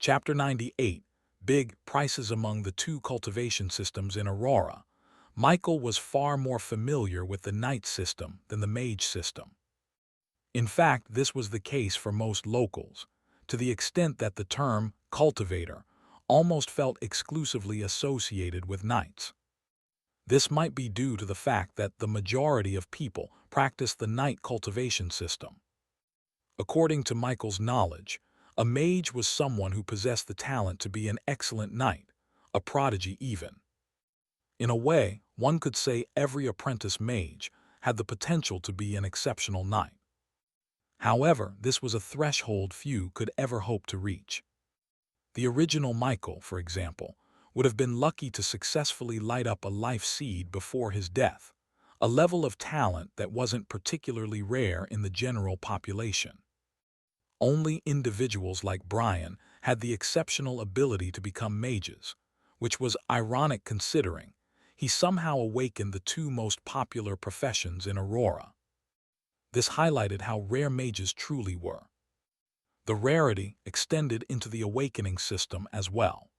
Chapter 98, Big Prices Among the Two Cultivation Systems in Aurora. Michael was far more familiar with the knight system than the mage system. In fact, this was the case for most locals, to the extent that the term cultivator almost felt exclusively associated with knights. This might be due to the fact that the majority of people practice the knight cultivation system. According to Michael's knowledge, a mage was someone who possessed the talent to be an excellent knight, a prodigy even. In a way, one could say every apprentice mage had the potential to be an exceptional knight. However, this was a threshold few could ever hope to reach. The original Michael, for example, would have been lucky to successfully light up a life seed before his death, a level of talent that wasn't particularly rare in the general population. Only individuals like Brian had the exceptional ability to become mages, which was ironic considering he somehow awakened the two most popular professions in Aurora. This highlighted how rare mages truly were. The rarity extended into the awakening system as well.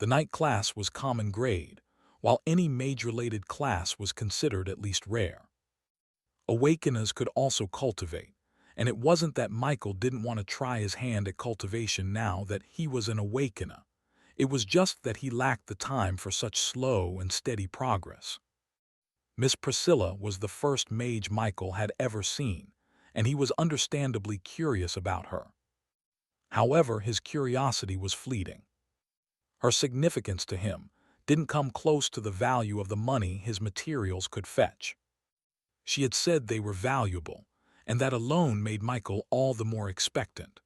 The knight class was common grade, while any mage-related class was considered at least rare. Awakeners could also cultivate, and it wasn't that Michael didn't want to try his hand at cultivation now that he was an awakener. It was just that he lacked the time for such slow and steady progress. Miss Priscilla was the first mage Michael had ever seen, and he was understandably curious about her. However, his curiosity was fleeting. Her significance to him didn't come close to the value of the money his materials could fetch. She had said they were valuable, and that alone made Michael all the more expectant.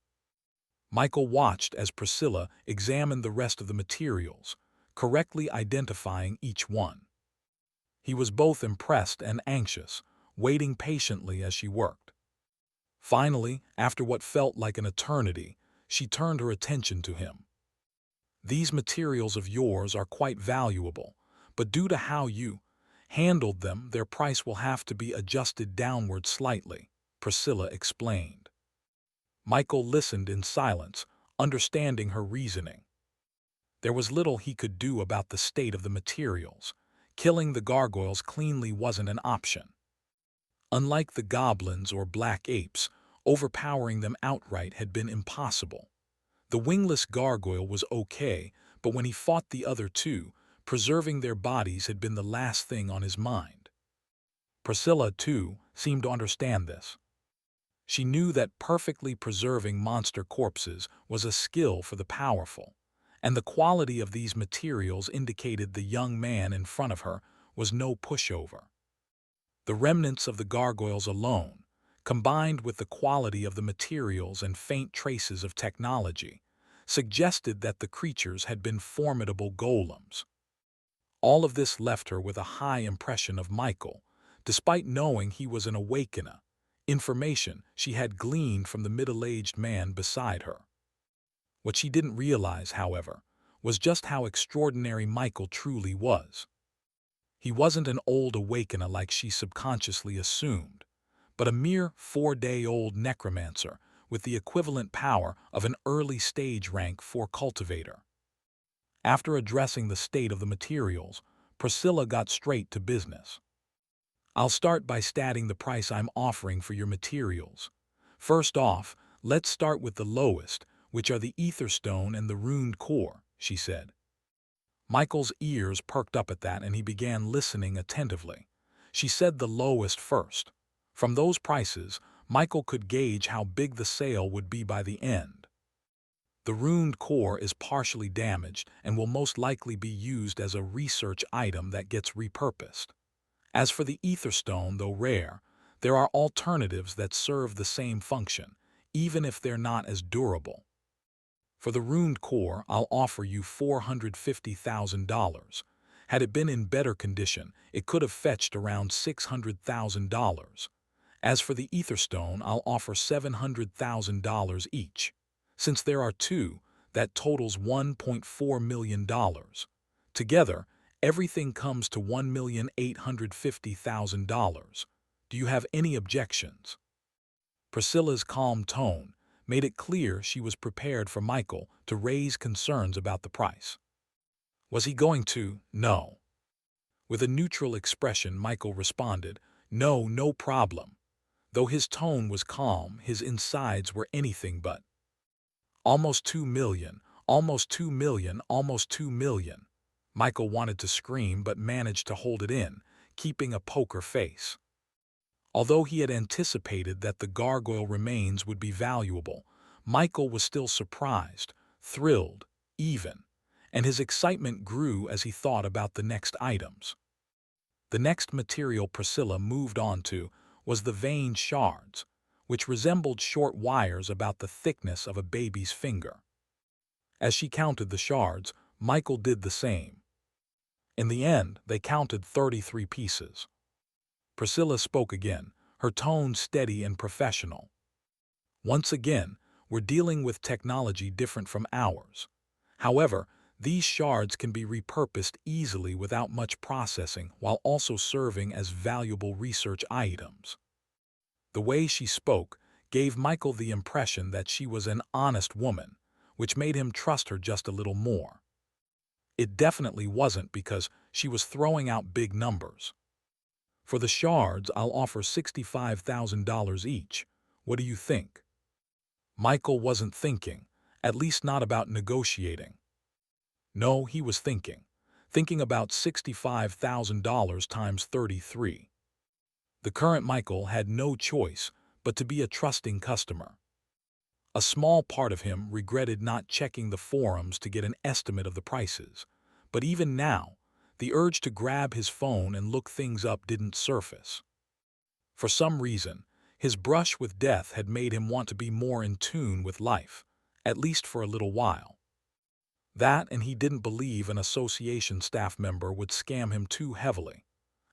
Michael watched as Priscilla examined the rest of the materials, correctly identifying each one. He was both impressed and anxious, waiting patiently as she worked. Finally, after what felt like an eternity, she turned her attention to him. "These materials of yours are quite valuable, but due to how you handled them, their price will have to be adjusted downward slightly," Priscilla explained. Michael listened in silence, understanding her reasoning. There was little he could do about the state of the materials. Killing the gargoyles cleanly wasn't an option. Unlike the goblins or black apes, overpowering them outright had been impossible. The wingless gargoyle was okay, but when he fought the other two, preserving their bodies had been the last thing on his mind. Priscilla, too, seemed to understand this. She knew that perfectly preserving monster corpses was a skill for the powerful, and the quality of these materials indicated the young man in front of her was no pushover. The remnants of the gargoyles alone, combined with the quality of the materials and faint traces of technology, suggested that the creatures had been formidable golems. All of this left her with a high impression of Michael, despite knowing he was an awakener, information she had gleaned from the middle-aged man beside her. What she didn't realize, however, was just how extraordinary Michael truly was. He wasn't an old awakener like she subconsciously assumed, but a mere 4-day-old necromancer with the equivalent power of an early stage rank 4 cultivator. After addressing the state of the materials, Priscilla got straight to business. "I'll start by stating the price I'm offering for your materials. First off, let's start with the lowest, which are the Etherstone and the Runed Core," she said. Michael's ears perked up at that and he began listening attentively. She said the lowest first. From those prices, Michael could gauge how big the sale would be by the end. "The Runed Core is partially damaged and will most likely be used as a research item that gets repurposed. As for the Etherstone, though rare, there are alternatives that serve the same function, even if they're not as durable. For the Runed Core, I'll offer you $450,000. Had it been in better condition, it could have fetched around $600,000. As for the Etherstone, I'll offer $700,000 each. Since there are two, that totals $1.4 million. Together, everything comes to $1,850,000. Do you have any objections?" Priscilla's calm tone made it clear she was prepared for Michael to raise concerns about the price. Was he going to? No. With a neutral expression, Michael responded, "No, no problem." Though his tone was calm, his insides were anything but. "Almost 2 million, almost 2 million, almost 2 million." Michael wanted to scream but managed to hold it in, keeping a poker face. Although he had anticipated that the gargoyle remains would be valuable, Michael was still surprised, thrilled, even, and his excitement grew as he thought about the next items. The next material Priscilla moved on to was the vein shards, which resembled short wires about the thickness of a baby's finger. As she counted the shards, Michael did the same. In the end, they counted 33 pieces. Priscilla spoke again, her tone steady and professional. "Once again, we're dealing with technology different from ours. However, these shards can be repurposed easily without much processing while also serving as valuable research items." The way she spoke gave Michael the impression that she was an honest woman, which made him trust her just a little more. It definitely wasn't because she was throwing out big numbers. "For the shards, I'll offer $65,000 each. What do you think?" Michael wasn't thinking, at least not about negotiating. No, he was thinking about $65,000 times 33. The current Michael had no choice but to be a trusting customer. A small part of him regretted not checking the forums to get an estimate of the prices, but even now, the urge to grab his phone and look things up didn't surface. For some reason, his brush with death had made him want to be more in tune with life, at least for a little while. That, and he didn't believe an association staff member would scam him too heavily.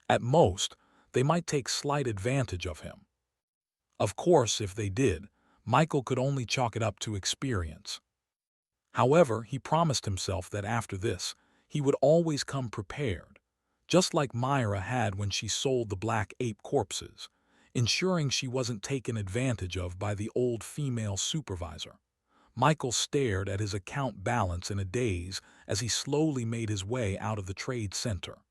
At most, they might take slight advantage of him. Of course, if they did, Michael could only chalk it up to experience. However, he promised himself that after this, he would always come prepared, just like Myra had when she sold the black ape corpses, ensuring she wasn't taken advantage of by the old female supervisor. Michael stared at his account balance in a daze as he slowly made his way out of the trade center.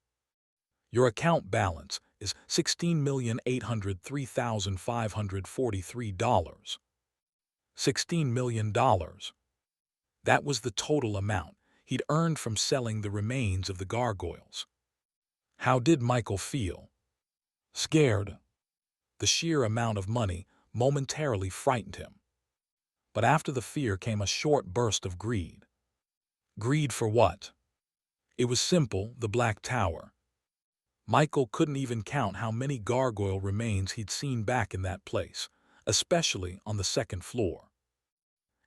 "Your account balance is $16,803,543. $16 million. That was the total amount he'd earned from selling the remains of the gargoyles. How did Michael feel? Scared. The sheer amount of money momentarily frightened him. But after the fear came a short burst of greed. Greed for what? It was simple, the Black Tower. Michael couldn't even count how many gargoyle remains he'd seen back in that place, especially on the second floor.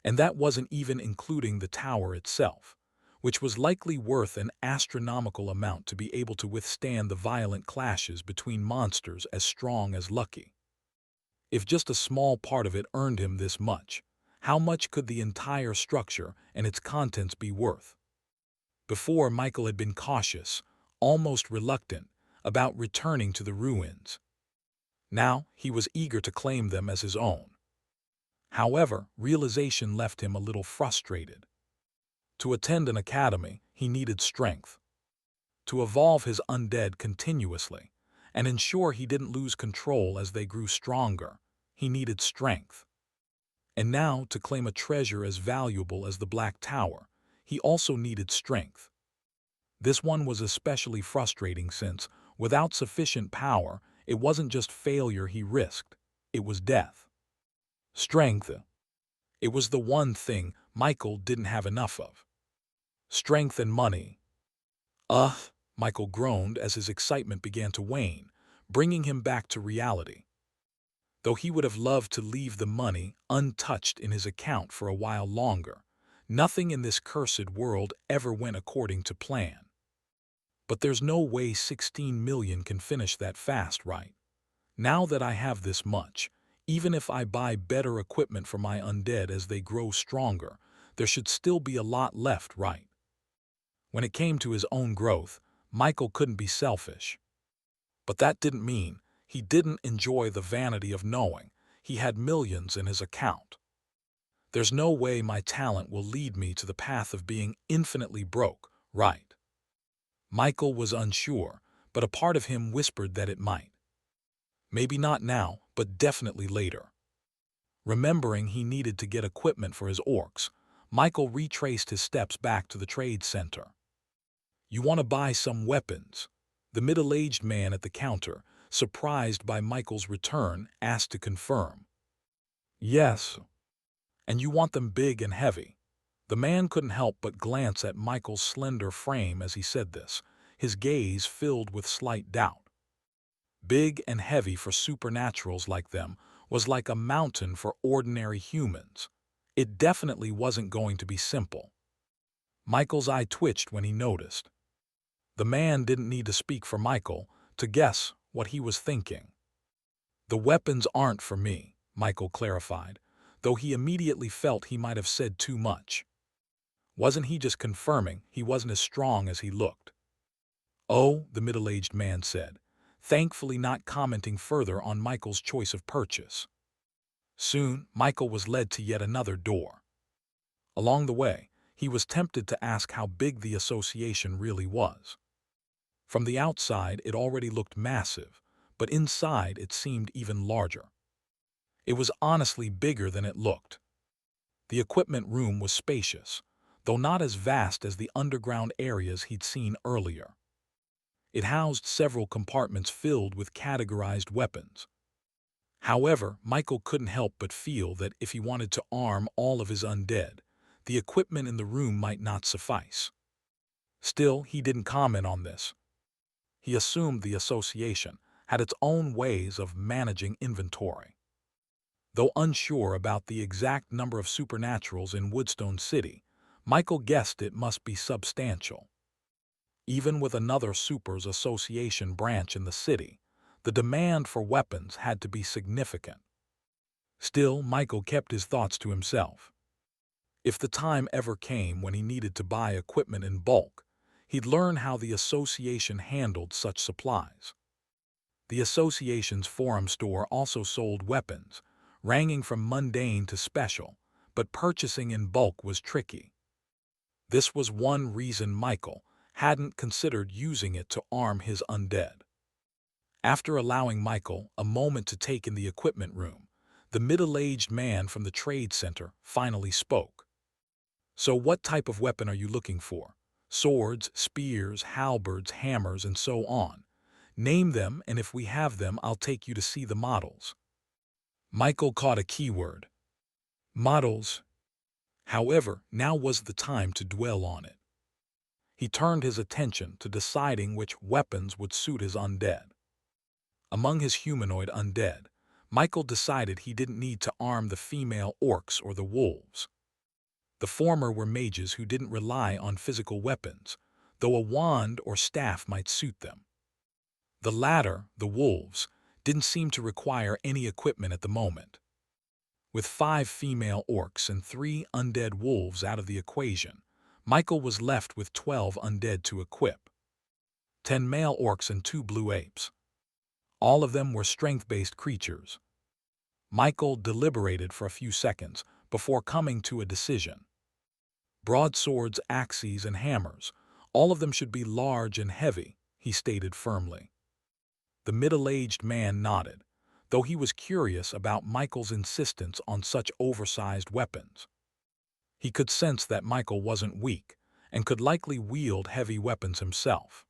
And that wasn't even including the tower itself, which was likely worth an astronomical amount to be able to withstand the violent clashes between monsters as strong as Lucky. If just a small part of it earned him this much, how much could the entire structure and its contents be worth? Before, Michael had been cautious, almost reluctant, about returning to the ruins. Now he was eager to claim them as his own. However, realization left him a little frustrated. To attend an academy, he needed strength. To evolve his undead continuously, and ensure he didn't lose control as they grew stronger, he needed strength. And now, to claim a treasure as valuable as the Black Tower, he also needed strength. This one was especially frustrating since, without sufficient power, it wasn't just failure he risked, it was death. Strength. It was the one thing Michael didn't have enough of. Strength and money. Michael groaned as his excitement began to wane, bringing him back to reality. Though he would have loved to leave the money untouched in his account for a while longer, nothing in this cursed world ever went according to plan. But there's no way 16 million can finish that fast, right? Now that I have this much, even if I buy better equipment for my undead as they grow stronger, there should still be a lot left, right? When it came to his own growth, Michael couldn't be selfish. But that didn't mean he didn't enjoy the vanity of knowing he had millions in his account. There's no way my talent will lead me to the path of being infinitely broke, right? Michael was unsure, but a part of him whispered that it might. Maybe not now, but definitely later. Remembering he needed to get equipment for his orcs, Michael retraced his steps back to the trade center. "You want to buy some weapons?" The middle-aged man at the counter, surprised by Michael's return, asked to confirm. "Yes." "And you want them big and heavy?" The man couldn't help but glance at Michael's slender frame as he said this, his gaze filled with slight doubt. Big and heavy for supernaturals like them was like a mountain for ordinary humans. It definitely wasn't going to be simple. Michael's eye twitched when he noticed. The man didn't need to speak for Michael to guess what he was thinking. "The weapons aren't for me," Michael clarified, though he immediately felt he might have said too much. Wasn't he just confirming he wasn't as strong as he looked? "Oh," the middle-aged man said, thankfully not commenting further on Michael's choice of purchase. Soon, Michael was led to yet another door. Along the way, he was tempted to ask how big the association really was. From the outside, it already looked massive, but inside it seemed even larger. It was honestly bigger than it looked. The equipment room was spacious, though not as vast as the underground areas he'd seen earlier. It housed several compartments filled with categorized weapons. However, Michael couldn't help but feel that if he wanted to arm all of his undead, the equipment in the room might not suffice. Still, he didn't comment on this. He assumed the association had its own ways of managing inventory. Though unsure about the exact number of supernaturals in Woodstone City, Michael guessed it must be substantial. Even with another Supers Association branch in the city, the demand for weapons had to be significant. Still, Michael kept his thoughts to himself. If the time ever came when he needed to buy equipment in bulk, he'd learn how the association handled such supplies. The association's forum store also sold weapons, ranging from mundane to special, but purchasing in bulk was tricky. This was one reason Michael hadn't considered using it to arm his undead. After allowing Michael a moment to take in the equipment room, the middle-aged man from the trade center finally spoke. "So what type of weapon are you looking for? Swords, spears, halberds, hammers, and so on. Name them, and if we have them, I'll take you to see the models." Michael caught a keyword. Models. However, now was the time to dwell on it. He turned his attention to deciding which weapons would suit his undead. Among his humanoid undead, Michael decided he didn't need to arm the female orcs or the wolves. The former were mages who didn't rely on physical weapons, though a wand or staff might suit them. The latter, the wolves, didn't seem to require any equipment at the moment. With 5 female orcs and 3 undead wolves out of the equation, Michael was left with 12 undead to equip. 10 male orcs and 2 blue apes. All of them were strength-based creatures. Michael deliberated for a few seconds before coming to a decision. Broadswords, axes, and hammers, all of them should be large and heavy, he stated firmly. The middle-aged man nodded, though he was curious about Michael's insistence on such oversized weapons. He could sense that Michael wasn't weak and could likely wield heavy weapons himself.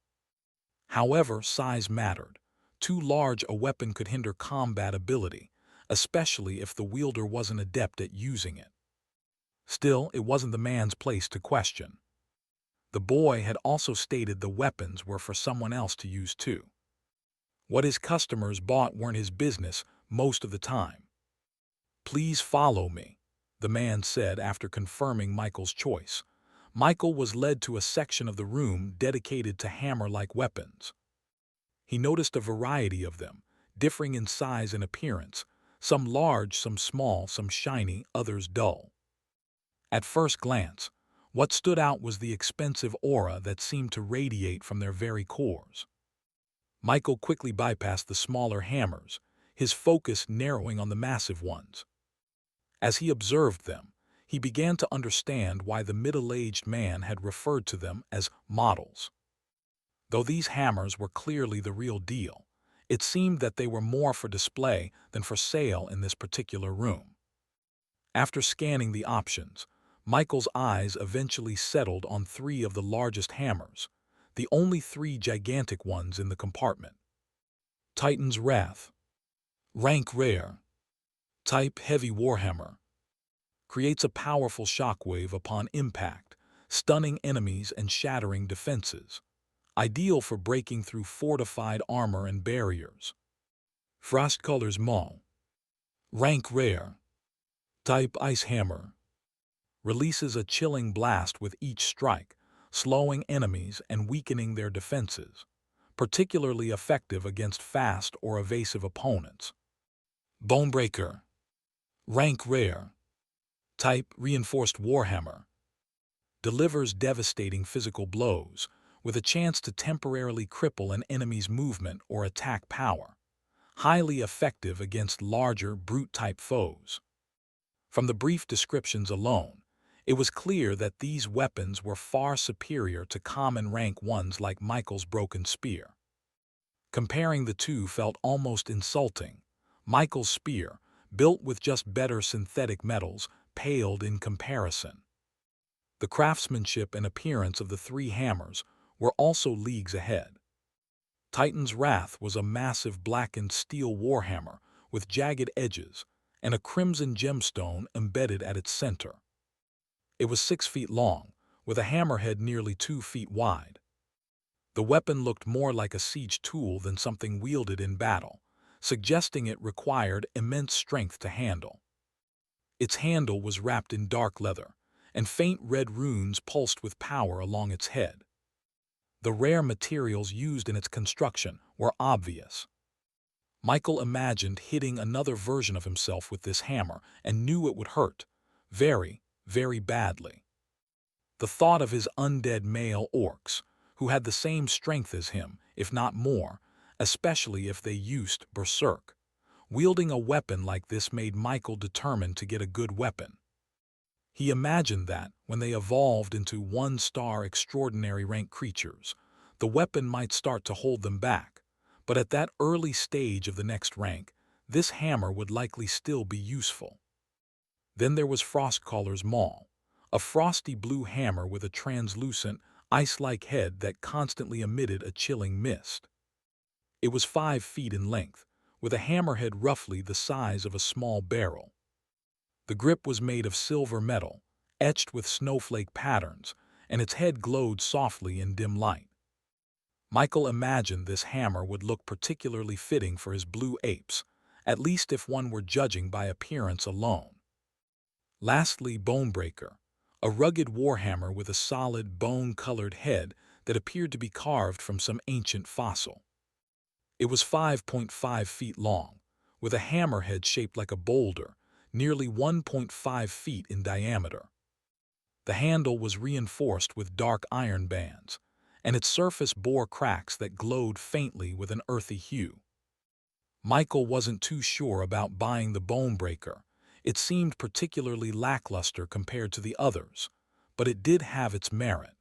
However, size mattered. Too large a weapon could hinder combat ability, especially if the wielder wasn't adept at using it. Still, it wasn't the man's place to question. The boy had also stated the weapons were for someone else to use too. What his customers bought weren't his business most of the time. "Please follow me," the man said after confirming Michael's choice. Michael was led to a section of the room dedicated to hammer-like weapons. He noticed a variety of them, differing in size and appearance, some large, some small, some shiny, others dull. At first glance, what stood out was the expensive aura that seemed to radiate from their very cores. Michael quickly bypassed the smaller hammers, his focus narrowing on the massive ones. As he observed them, he began to understand why the middle-aged man had referred to them as models. Though these hammers were clearly the real deal, it seemed that they were more for display than for sale in this particular room. After scanning the options, Michael's eyes eventually settled on three of the largest hammers, the only three gigantic ones in the compartment. Titan's Wrath. Rank Rare. Type Heavy Warhammer. Creates a powerful shockwave upon impact, stunning enemies and shattering defenses. Ideal for breaking through fortified armor and barriers. Frostcolor's Maul. Rank Rare. Type Ice Hammer. Releases a chilling blast with each strike, slowing enemies and weakening their defenses, particularly effective against fast or evasive opponents. Bonebreaker. Rank Rare. Type Reinforced Warhammer. Delivers devastating physical blows, with a chance to temporarily cripple an enemy's movement or attack power. Highly effective against larger, brute-type foes. From the brief descriptions alone, it was clear that these weapons were far superior to common rank ones like Michael's broken spear. Comparing the two felt almost insulting. Michael's spear, built with just better synthetic metals, paled in comparison. The craftsmanship and appearance of the three hammers were also leagues ahead. Titan's Wrath was a massive blackened steel warhammer with jagged edges and a crimson gemstone embedded at its center. It was 6 feet long, with a hammerhead nearly 2 feet wide. The weapon looked more like a siege tool than something wielded in battle, suggesting it required immense strength to handle. Its handle was wrapped in dark leather, and faint red runes pulsed with power along its head. The rare materials used in its construction were obvious. Michael imagined hitting another version of himself with this hammer and knew it would hurt, very, very badly. The thought of his undead male orcs, who had the same strength as him, if not more, especially if they used berserk. Wielding a weapon like this made Michael determined to get a good weapon. He imagined that, when they evolved into one-star extraordinary rank creatures, the weapon might start to hold them back, but at that early stage of the next rank, this hammer would likely still be useful. Then there was Frostcolor's Maul, a frosty blue hammer with a translucent, ice-like head that constantly emitted a chilling mist. It was 5 feet in length, with a hammerhead roughly the size of a small barrel. The grip was made of silver metal, etched with snowflake patterns, and its head glowed softly in dim light. Michael imagined this hammer would look particularly fitting for his blue apes, at least if one were judging by appearance alone. Lastly, Bonebreaker, a rugged warhammer with a solid bone-colored head that appeared to be carved from some ancient fossil. It was 5.5 feet long, with a hammerhead shaped like a boulder, nearly 1.5 feet in diameter. The handle was reinforced with dark iron bands, and its surface bore cracks that glowed faintly with an earthy hue. Michael wasn't too sure about buying the Bonebreaker. It seemed particularly lackluster compared to the others, but it did have its merit.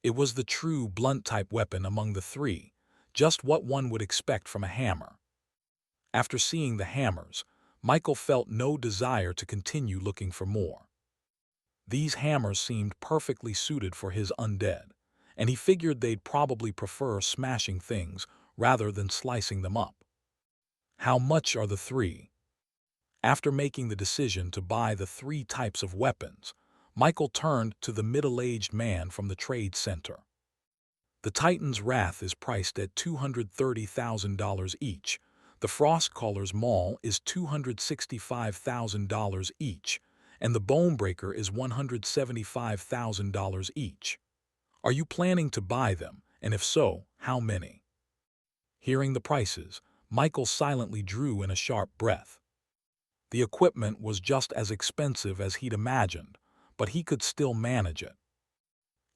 It was the true blunt-type weapon among the three, just what one would expect from a hammer. After seeing the hammers, Michael felt no desire to continue looking for more. These hammers seemed perfectly suited for his undead, and he figured they'd probably prefer smashing things rather than slicing them up. How much are the three? After making the decision to buy the 3 types of weapons, Michael turned to the middle-aged man from the trade center. The Titan's Wrath is priced at $230,000 each. The Frostcolor's Maul is $265,000 each, and the Bonebreaker is $175,000 each. Are you planning to buy them, and if so, how many? Hearing the prices, Michael silently drew in a sharp breath. The equipment was just as expensive as he'd imagined, but he could still manage it.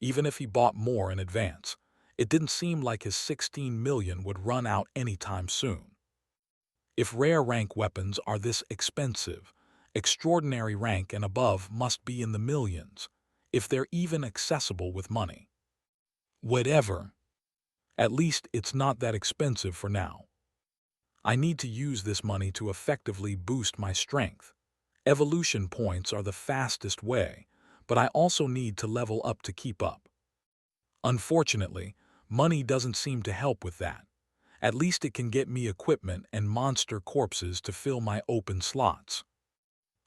Even if he bought more in advance, it didn't seem like his $16 million would run out anytime soon. If rare rank weapons are this expensive, Extraordinary rank and above must be in the millions, if they're even accessible with money. Whatever. At least it's not that expensive for now. I need to use this money to effectively boost my strength. Evolution points are the fastest way, but I also need to level up to keep up. Unfortunately, money doesn't seem to help with that. At least it can get me equipment and monster corpses to fill my open slots.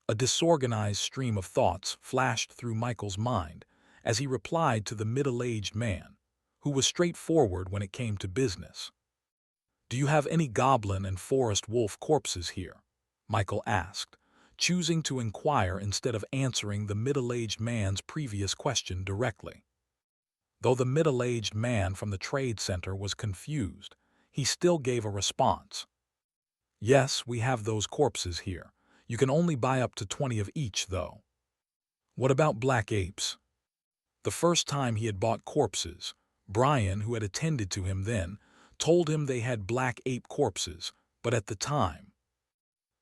A disorganized stream of thoughts flashed through Michael's mind as he replied to the middle-aged man, who was straightforward when it came to business. "Do you have any goblin and forest wolf corpses here?" Michael asked, choosing to inquire instead of answering the middle-aged man's previous question directly. Though the middle-aged man from the trade center was confused, he still gave a response. "Yes, we have those corpses here. You can only buy up to 20 of each, though." "What about black apes?" The first time he had bought corpses, Brian, who had attended to him then, told him they had black ape corpses, but at the time,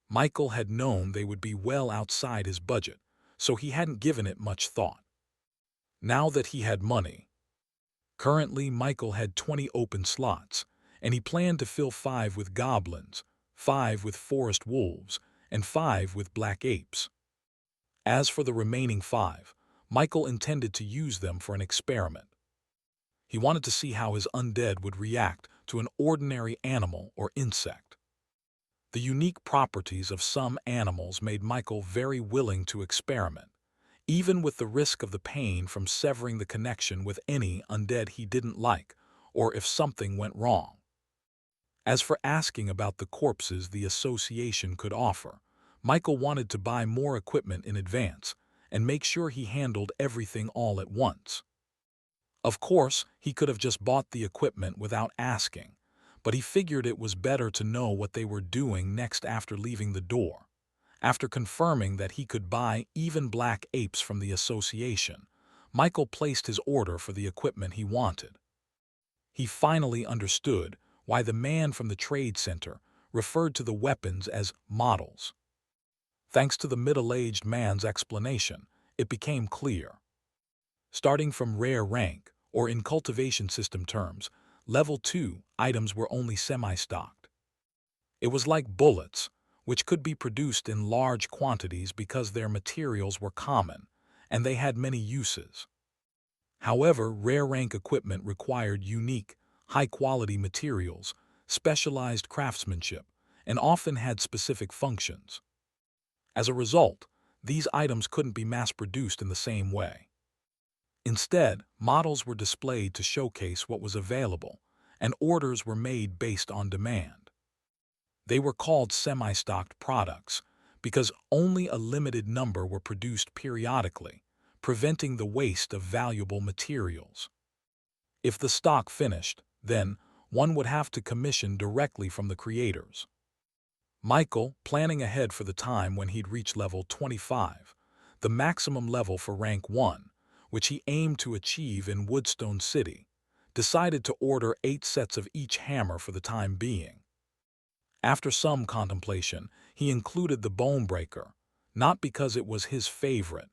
Michael had known they would be well outside his budget, so he hadn't given it much thought. Now that he had money, currently Michael had 20 open slots, and he planned to fill 5 with goblins, 5 with forest wolves, and 5 with black apes. As for the remaining 5, Michael intended to use them for an experiment. He wanted to see how his undead would react to an ordinary animal or insect. The unique properties of some animals made Michael very willing to experiment, even with the risk of the pain from severing the connection with any undead he didn't like, or if something went wrong. As for asking about the corpses the association could offer, Michael wanted to buy more equipment in advance and make sure he handled everything all at once. Of course, he could have just bought the equipment without asking, but he figured it was better to know what they were doing next after leaving the door. After confirming that he could buy even black apes from the association, Michael placed his order for the equipment he wanted. He finally understood why the man from the trade center referred to the weapons as models. Thanks to the middle-aged man's explanation, it became clear. Starting from rare rank, or in cultivation system terms, level 2 items were only semi-stocked. It was like bullets, which could be produced in large quantities because their materials were common, and they had many uses. However, rare rank equipment required unique, high-quality materials, specialized craftsmanship, and often had specific functions. As a result, these items couldn't be mass-produced in the same way. Instead, models were displayed to showcase what was available, and orders were made based on demand. They were called semi-stocked products because only a limited number were produced periodically, preventing the waste of valuable materials. If the stock finished, then one would have to commission directly from the creators. Michael, planning ahead for the time when he'd reach level 25, the maximum level for rank 1, which he aimed to achieve in Woodstone City, decided to order 8 sets of each hammer for the time being. After some contemplation, he included the Bonebreaker, not because it was his favorite,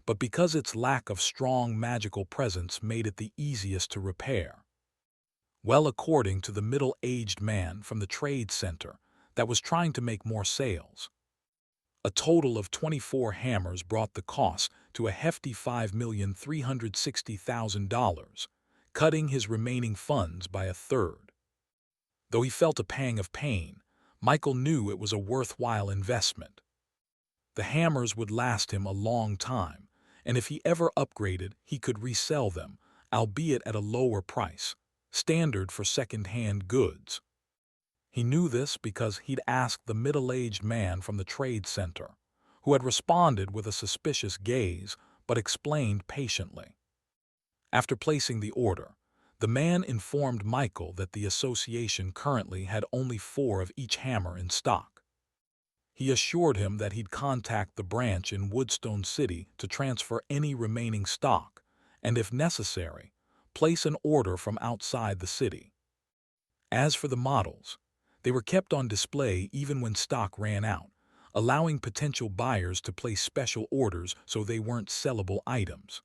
but because its lack of strong magical presence made it the easiest to repair. Well, according to the middle-aged man from the trade center that was trying to make more sales. A total of 24 hammers brought the cost to a hefty $5,360,000, cutting his remaining funds by a third. Though he felt a pang of pain, Michael knew it was a worthwhile investment. The hammers would last him a long time, and if he ever upgraded, he could resell them, albeit at a lower price, standard for second-hand goods. He knew this because he'd asked the middle-aged man from the trade center, who had responded with a suspicious gaze but explained patiently. After placing the order, the man informed Michael that the association currently had only 4 of each hammer in stock. He assured him that he'd contact the branch in Woodstone City to transfer any remaining stock, and if necessary, place an order from outside the city. As for the models, they were kept on display even when stock ran out, allowing potential buyers to place special orders so they weren't sellable items.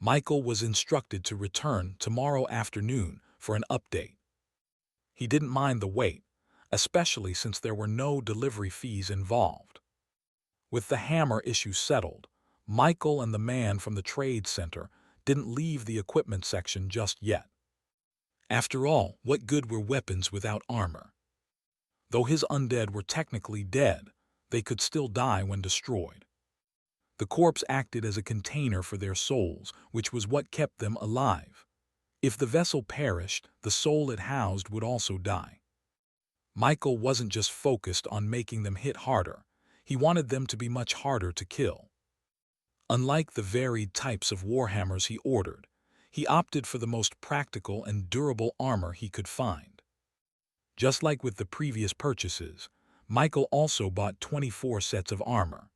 Michael was instructed to return tomorrow afternoon for an update. He didn't mind the wait, especially since there were no delivery fees involved. With the hammer issue settled, Michael and the man from the trade center didn't leave the equipment section just yet. After all, what good were weapons without armor? Though his undead were technically dead, they could still die when destroyed. The corpse acted as a container for their souls, which was what kept them alive. If the vessel perished, the soul it housed would also die. Michael wasn't just focused on making them hit harder, he wanted them to be much harder to kill. Unlike the varied types of warhammers he ordered, he opted for the most practical and durable armor he could find. Just like with the previous purchases, Michael also bought 24 sets of armor.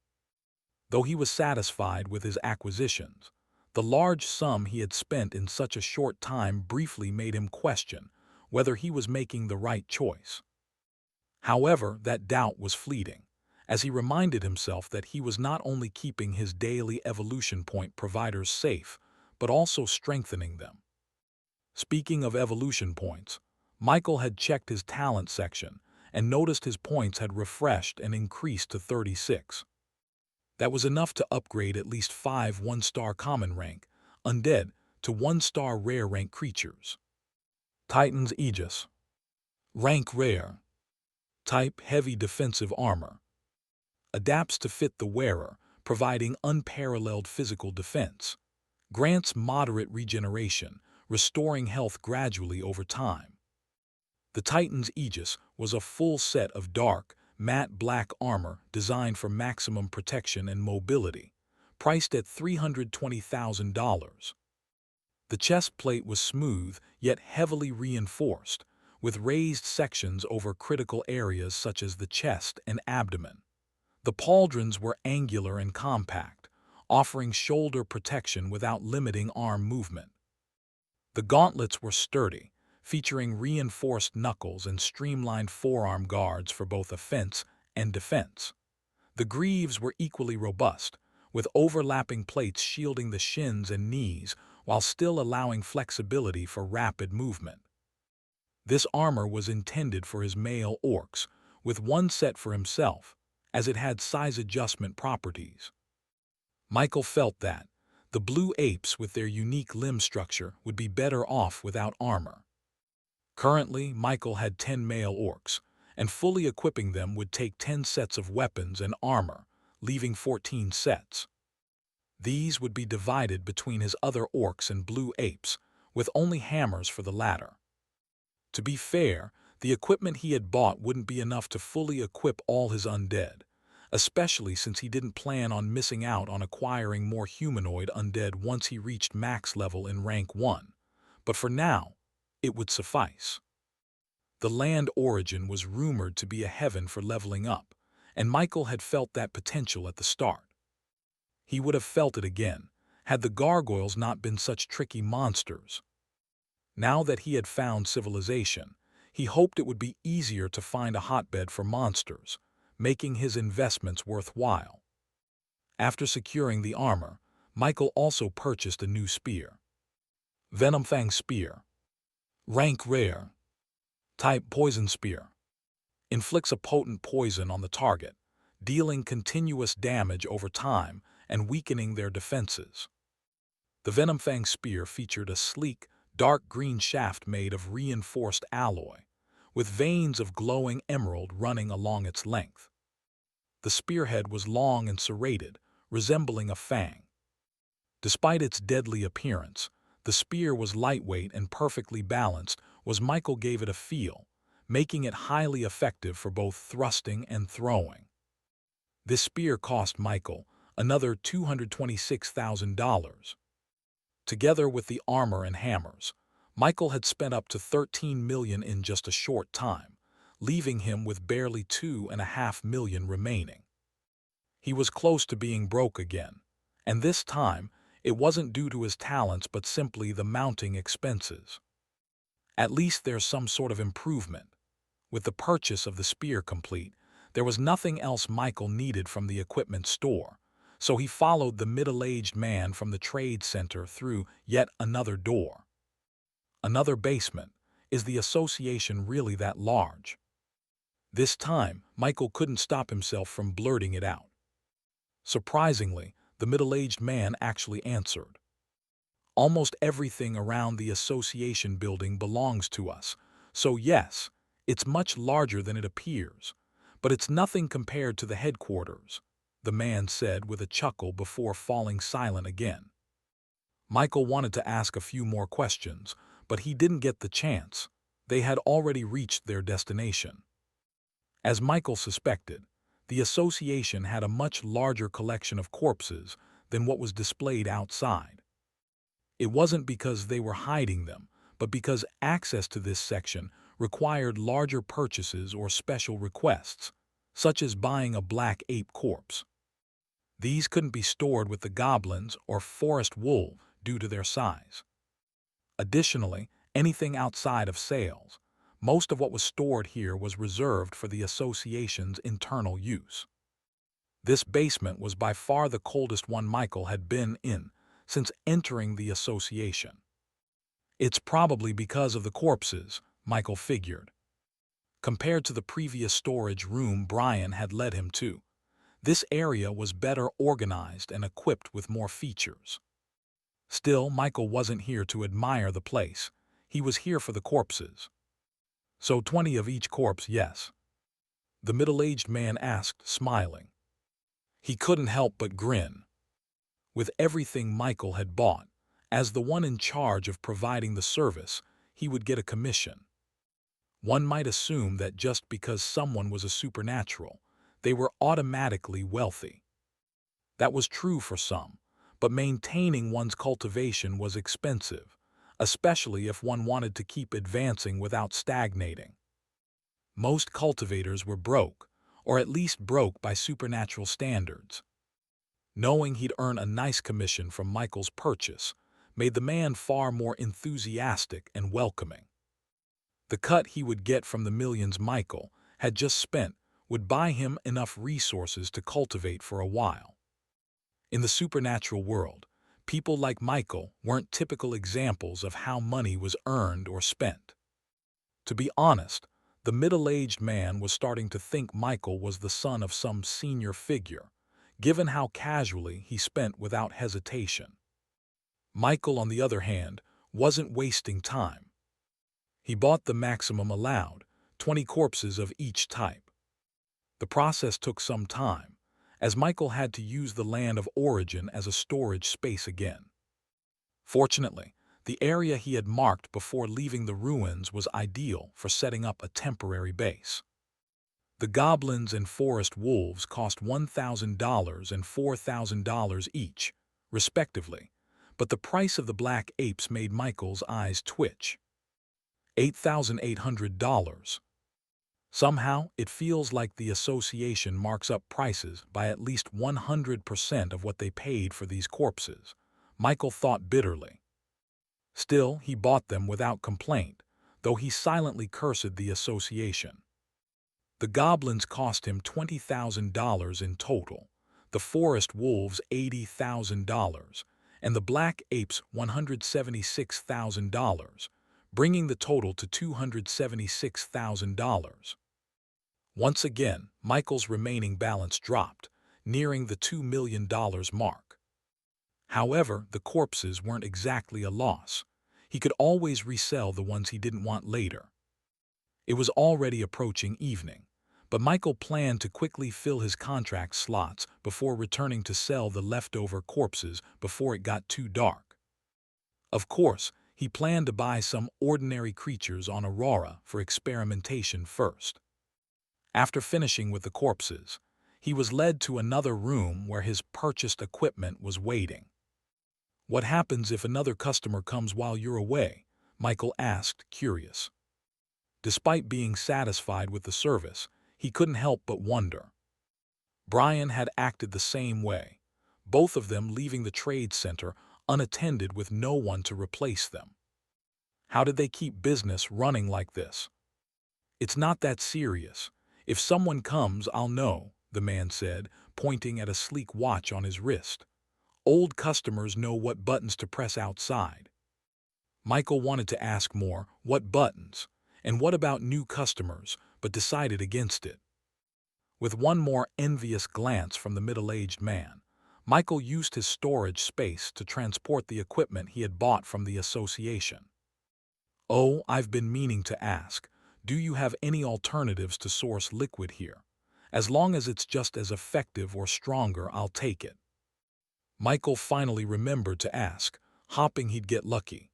Though he was satisfied with his acquisitions, the large sum he had spent in such a short time briefly made him question whether he was making the right choice. However, that doubt was fleeting, as he reminded himself that he was not only keeping his daily evolution point providers safe, but also strengthening them. Speaking of evolution points, Michael had checked his talent section and noticed his points had refreshed and increased to 36. That was enough to upgrade at least 5 one-star common rank undead to 1-star rare rank creatures. Titan's Aegis. Rank rare. Type heavy defensive armor. Adapts to fit the wearer, providing unparalleled physical defense. Grants moderate regeneration, restoring health gradually over time. The Titan's Aegis was a full set of dark, matte black armor designed for maximum protection and mobility, priced at $320,000. The chest plate was smooth yet heavily reinforced, with raised sections over critical areas such as the chest and abdomen. The pauldrons were angular and compact, offering shoulder protection without limiting arm movement. The gauntlets were sturdy, featuring reinforced knuckles and streamlined forearm guards for both offense and defense. The greaves were equally robust, with overlapping plates shielding the shins and knees while still allowing flexibility for rapid movement. This armor was intended for his male orcs, with one set for himself, as it had size adjustment properties. Michael felt that the blue apes with their unique limb structure would be better off without armor. Currently, Michael had 10 male orcs, and fully equipping them would take 10 sets of weapons and armor, leaving 14 sets. These would be divided between his other orcs and blue apes, with only hammers for the latter. To be fair, the equipment he had bought wouldn't be enough to fully equip all his undead, especially since he didn't plan on missing out on acquiring more humanoid undead once he reached max level in rank 1, but for now, it would suffice. The land origin was rumored to be a heaven for leveling up, and Michael had felt that potential at the start. He would have felt it again, had the gargoyles not been such tricky monsters. Now that he had found civilization, he hoped it would be easier to find a hotbed for monsters, making his investments worthwhile. After securing the armor, Michael also purchased a new spear. Venomfang Spear. Rank rare. Type Poison Spear. Inflicts a potent poison on the target, dealing continuous damage over time and weakening their defenses. The Venomfang Spear featured a sleek, dark green shaft made of reinforced alloy, with veins of glowing emerald running along its length. The spearhead was long and serrated, resembling a fang. Despite its deadly appearance, the spear was lightweight and perfectly balanced as Michael gave it a feel, making it highly effective for both thrusting and throwing. This spear cost Michael another $226,000. Together with the armor and hammers, Michael had spent up to $13 million in just a short time, leaving him with barely $2.5 million remaining. He was close to being broke again, and this time it wasn't due to his talents but simply the mounting expenses. At least there's some sort of improvement. With the purchase of the spear complete, There was nothing else Michael needed from the equipment store, so he followed the middle-aged man from the trade center through yet another door. Another basement. Is the association really that large? This time, Michael couldn't stop himself from blurting it out. Surprisingly, the middle-aged man actually answered. Almost everything around the association building belongs to us, so yes, it's much larger than it appears, but it's nothing compared to the headquarters, the man said with a chuckle before falling silent again. Michael wanted to ask a few more questions, but he didn't get the chance. They had already reached their destination. As Michael suspected, the association had a much larger collection of corpses than what was displayed outside. It wasn't because they were hiding them, but because access to this section required larger purchases or special requests, such as buying a black ape corpse. These couldn't be stored with the goblins or forest wolf due to their size. Additionally, anything outside of sales, most of what was stored here was reserved for the association's internal use. This basement was by far the coldest one Michael had been in since entering the association. It's probably because of the corpses, Michael figured. Compared to the previous storage room Brian had led him to, this area was better organized and equipped with more features. Still, Michael wasn't here to admire the place. He was here for the corpses. So 20 of each corpse, yes? The middle-aged man asked, smiling. He couldn't help but grin. With everything Michael had bought, as the one in charge of providing the service, he would get a commission. One might assume that just because someone was a supernatural, they were automatically wealthy. That was true for some, but maintaining one's cultivation was expensive, especially if one wanted to keep advancing without stagnating. Most cultivators were broke, or at least broke by supernatural standards. Knowing he'd earn a nice commission from Michael's purchase made the man far more enthusiastic and welcoming. The cut he would get from the millions Michael had just spent would buy him enough resources to cultivate for a while. In the supernatural world, people like Michael weren't typical examples of how money was earned or spent. To be honest, the middle-aged man was starting to think Michael was the son of some senior figure, given how casually he spent without hesitation. Michael, on the other hand, wasn't wasting time. He bought the maximum allowed, 20 corpses of each type. The process took some time, as Michael had to use the land of origin as a storage space again. Fortunately, the area he had marked before leaving the ruins was ideal for setting up a temporary base. The goblins and forest wolves cost $1,000 and $4,000 each, respectively, but the price of the black apes made Michael's eyes twitch. $8,800. Somehow, it feels like the association marks up prices by at least 100% of what they paid for these corpses, Michael thought bitterly. Still, he bought them without complaint, though he silently cursed the association. The goblins cost him $20,000 in total, the forest wolves $80,000, and the black apes $176,000, bringing the total to $276,000. Once again, Michael's remaining balance dropped, nearing the $2 million mark. However, the corpses weren't exactly a loss. He could always resell the ones he didn't want later. It was already approaching evening, but Michael planned to quickly fill his contract slots before returning to sell the leftover corpses before it got too dark. Of course, he planned to buy some ordinary creatures on Aurora for experimentation first. After finishing with the corpses, he was led to another room where his purchased equipment was waiting. "What happens if another customer comes while you're away?" Michael asked, curious. Despite being satisfied with the service, he couldn't help but wonder. Brian had acted the same way, both of them leaving the trade center unattended with no one to replace them. How did they keep business running like this? It's not that serious. If someone comes, I'll know, the man said, pointing at a sleek watch on his wrist. Old customers know what buttons to press outside. Michael wanted to ask more, what buttons? And what about new customers, but decided against it. With one more envious glance from the middle-aged man, Michael used his storage space to transport the equipment he had bought from the association. Oh, I've been meaning to ask, do you have any alternatives to source liquid here? As long as it's just as effective or stronger, I'll take it. Michael finally remembered to ask, hoping he'd get lucky.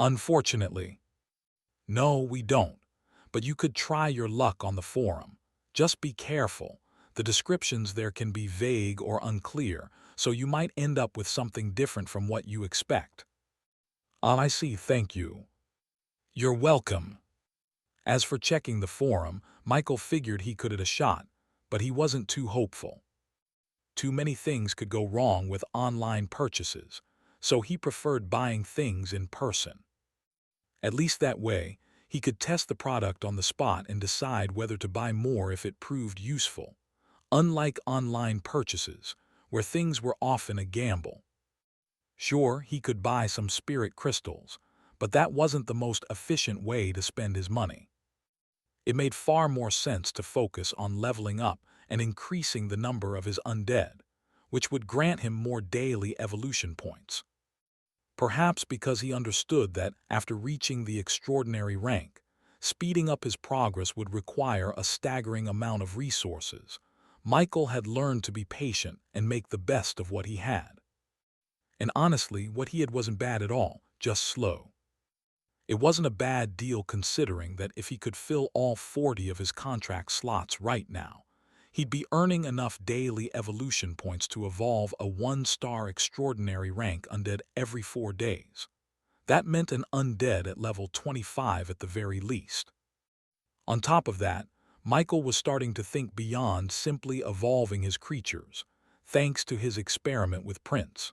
Unfortunately, no, we don't. But you could try your luck on the forum. Just be careful. The descriptions there can be vague or unclear, so you might end up with something different from what you expect. I see, thank you. You're welcome. As for checking the forum, Michael figured he could at a shot, but he wasn't too hopeful. Too many things could go wrong with online purchases, so he preferred buying things in person. At least that way, he could test the product on the spot and decide whether to buy more if it proved useful, unlike online purchases, where things were often a gamble. Sure, he could buy some spirit crystals, but that wasn't the most efficient way to spend his money. It made far more sense to focus on leveling up and increasing the number of his undead, which would grant him more daily evolution points. Perhaps because he understood that, after reaching the extraordinary rank, speeding up his progress would require a staggering amount of resources, Michael had learned to be patient and make the best of what he had. And honestly, what he had wasn't bad at all, just slow. It wasn't a bad deal considering that if he could fill all 40 of his contract slots right now, he'd be earning enough daily evolution points to evolve a 1-star extraordinary rank undead every 4 days. That meant an undead at level 25 at the very least. On top of that, Michael was starting to think beyond simply evolving his creatures, thanks to his experiment with Prince.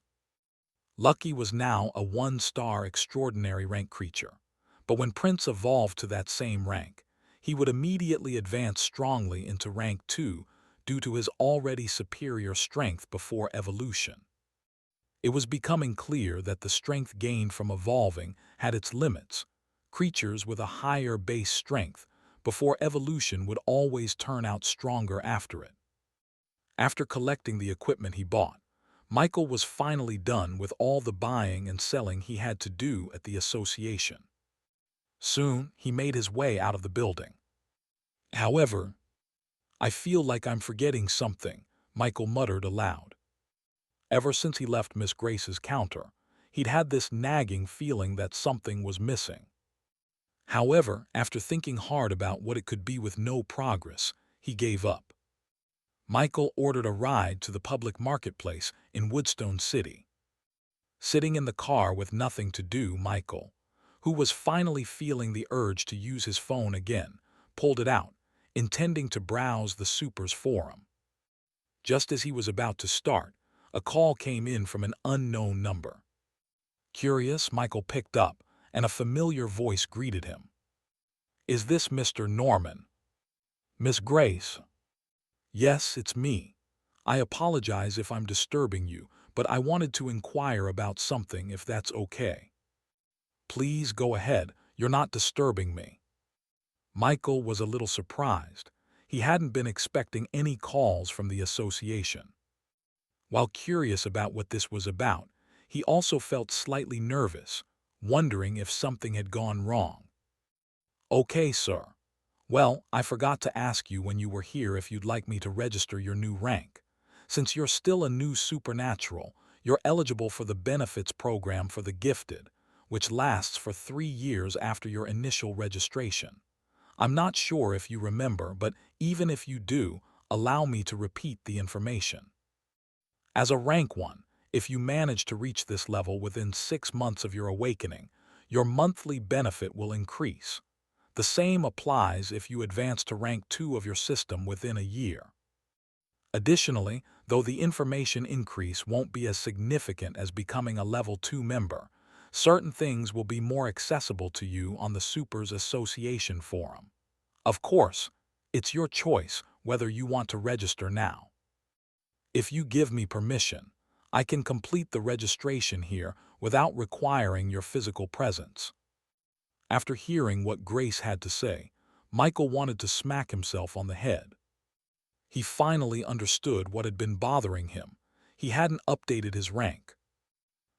Lucky was now a 1-star extraordinary rank creature, but when Prince evolved to that same rank, he would immediately advance strongly into rank 2 due to his already superior strength before evolution. It was becoming clear that the strength gained from evolving had its limits. Creatures with a higher base strength before evolution would always turn out stronger after it. After collecting the equipment he bought, Michael was finally done with all the buying and selling he had to do at the association. Soon, he made his way out of the building. However, I feel like I'm forgetting something, Michael muttered aloud. Ever since he left Miss Grace's counter, he'd had this nagging feeling that something was missing. However, after thinking hard about what it could be with no progress, he gave up. Michael ordered a ride to the public marketplace in Woodstone City. Sitting in the car with nothing to do, Michael, who was finally feeling the urge to use his phone again, pulled it out, intending to browse the Supers forum. Just as he was about to start, a call came in from an unknown number. Curious, Michael picked up, and a familiar voice greeted him. "Is this Mr. Norman?" "Miss Grace?" "Yes, it's me. I apologize if I'm disturbing you, but I wanted to inquire about something if that's okay." "Please go ahead, you're not disturbing me." Michael was a little surprised. He hadn't been expecting any calls from the association. While curious about what this was about, he also felt slightly nervous, wondering if something had gone wrong. "Okay, sir. Well, I forgot to ask you when you were here if you'd like me to register your new rank. Since you're still a new supernatural, you're eligible for the benefits program for the gifted, which lasts for 3 years after your initial registration. I'm not sure if you remember, but even if you do, allow me to repeat the information. As a rank 1, if you manage to reach this level within 6 months of your awakening, your monthly benefit will increase. The same applies if you advance to rank 2 of your system within a year. Additionally, though the information increase won't be as significant as becoming a level 2 member, certain things will be more accessible to you on the Supers Association forum. Of course, It's your choice whether you want to register now. If you give me permission, I can complete the registration here without requiring your physical presence." After hearing what Grace had to say, Michael wanted to smack himself on the head. He finally understood what had been bothering him. He hadn't updated his rank.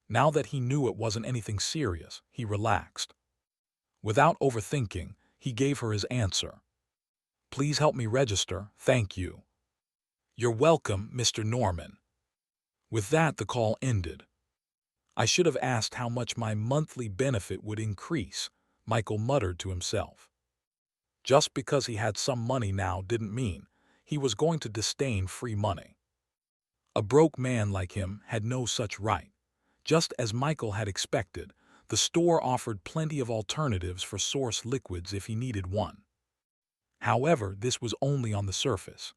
Now that he knew it wasn't anything serious, he relaxed. Without overthinking, he gave her his answer. "Please help me register, thank you." "You're welcome, Mr. Norman." With that, the call ended. "I should have asked how much my monthly benefit would increase," Michael muttered to himself. Just because he had some money now didn't mean he was going to disdain free money. A broke man like him had no such right. Just as Michael had expected, the store offered plenty of alternatives for source liquids if he needed one. However, this was only on the surface.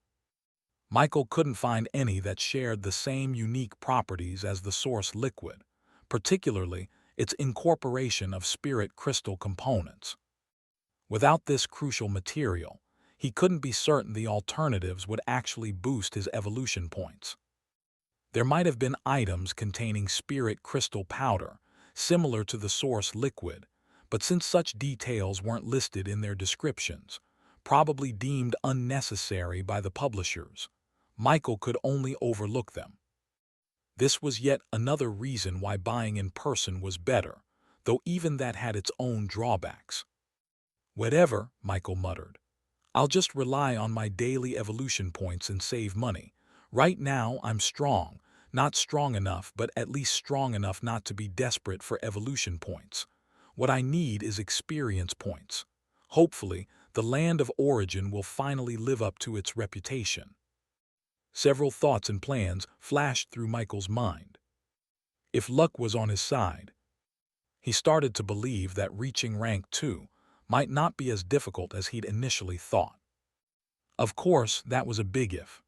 Michael couldn't find any that shared the same unique properties as the source liquid, particularly its incorporation of spirit crystal components. Without this crucial material, he couldn't be certain the alternatives would actually boost his evolution points. There might have been items containing spirit crystal powder, similar to the source liquid, but since such details weren't listed in their descriptions, probably deemed unnecessary by the publishers, Michael could only overlook them. This was yet another reason why buying in person was better, though even that had its own drawbacks. "Whatever," Michael muttered. "I'll just rely on my daily evolution points and save money. Right now, I'm strong. Not strong enough, but at least strong enough not to be desperate for evolution points. What I need is experience points. Hopefully, the land of origin will finally live up to its reputation." Several thoughts and plans flashed through Michael's mind. If luck was on his side, he started to believe that reaching rank 2 might not be as difficult as he'd initially thought. Of course, that was a big if.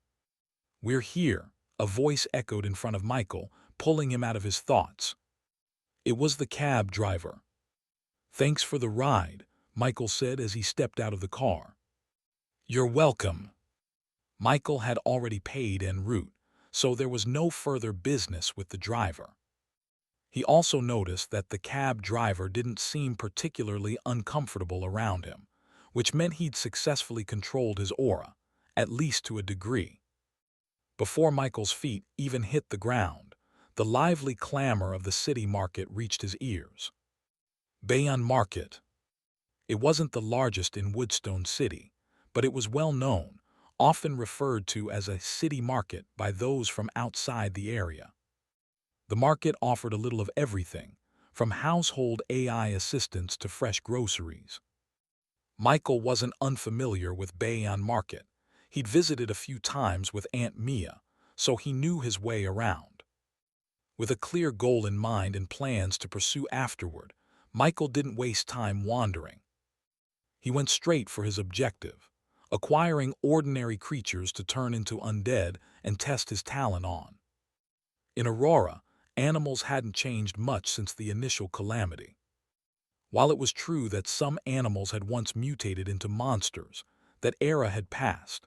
"We're here," a voice echoed in front of Michael, pulling him out of his thoughts. It was the cab driver. "Thanks for the ride," Michael said as he stepped out of the car. "You're welcome." Michael had already paid en route, so there was no further business with the driver. He also noticed that the cab driver didn't seem particularly uncomfortable around him, which meant he'd successfully controlled his aura, at least to a degree. Before Michael's feet even hit the ground, the lively clamor of the city market reached his ears. Bayon Market. It wasn't the largest in Woodstone City, but it was well known, often referred to as a city market by those from outside the area. The market offered a little of everything, from household AI assistants to fresh groceries. Michael wasn't unfamiliar with Bayon Market. He'd visited a few times with Aunt Mia, so he knew his way around. With a clear goal in mind and plans to pursue afterward, Michael didn't waste time wandering. He went straight for his objective, acquiring ordinary creatures to turn into undead and test his talent on. In Aurora, animals hadn't changed much since the initial calamity. While it was true that some animals had once mutated into monsters, that era had passed.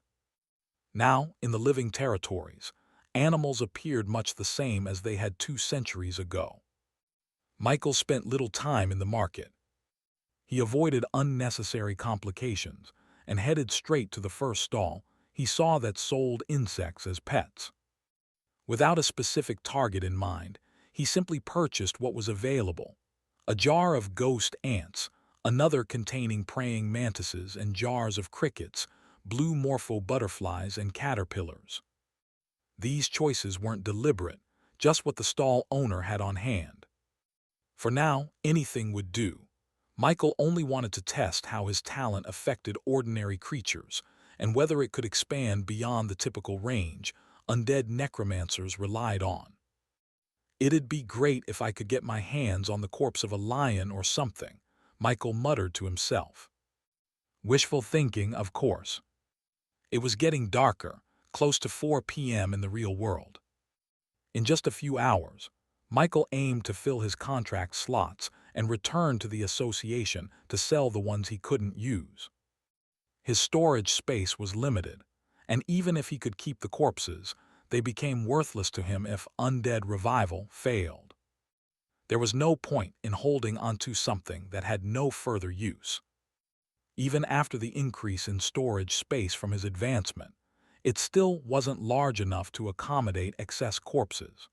Now, in the living territories, animals appeared much the same as they had 2 centuries ago. Michael spent little time in the market. He avoided unnecessary complications and headed straight to the first stall he saw that sold insects as pets. Without a specific target in mind, he simply purchased what was available: a jar of ghost ants, another containing praying mantises, and jars of crickets, blue morpho butterflies, and caterpillars. These choices weren't deliberate, just what the stall owner had on hand. For now, anything would do. Michael only wanted to test how his talent affected ordinary creatures, and whether it could expand beyond the typical range undead necromancers relied on. "It'd be great if I could get my hands on the corpse of a lion or something," Michael muttered to himself. Wishful thinking, of course. It was getting darker, close to 4 p.m. in the real world. In just a few hours, Michael aimed to fill his contract slots and return to the association to sell the ones he couldn't use. His storage space was limited, and even if he could keep the corpses, they became worthless to him if Undead Revival failed. There was no point in holding onto something that had no further use. Even after the increase in storage space from his advancement, it still wasn't large enough to accommodate excess corpses.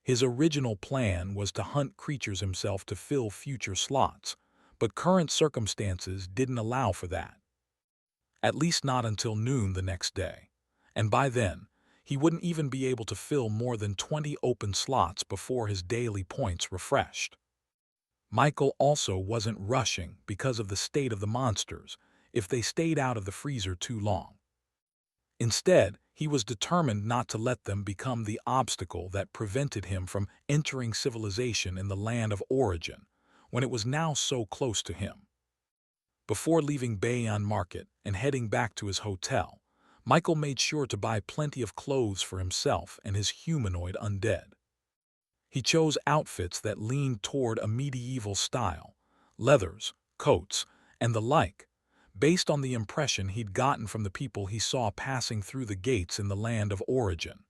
His original plan was to hunt creatures himself to fill future slots, but current circumstances didn't allow for that. At least not until noon the next day, and by then, he wouldn't even be able to fill more than 20 open slots before his daily points refreshed. Michael also wasn't rushing because of the state of the monsters if they stayed out of the freezer too long. Instead, he was determined not to let them become the obstacle that prevented him from entering civilization in the land of origin when it was now so close to him. Before leaving Bayon Market and heading back to his hotel, Michael made sure to buy plenty of clothes for himself and his humanoid undead. He chose outfits that leaned toward a medieval style, leathers, coats, and the like, based on the impression he'd gotten from the people he saw passing through the gates in the land of origin.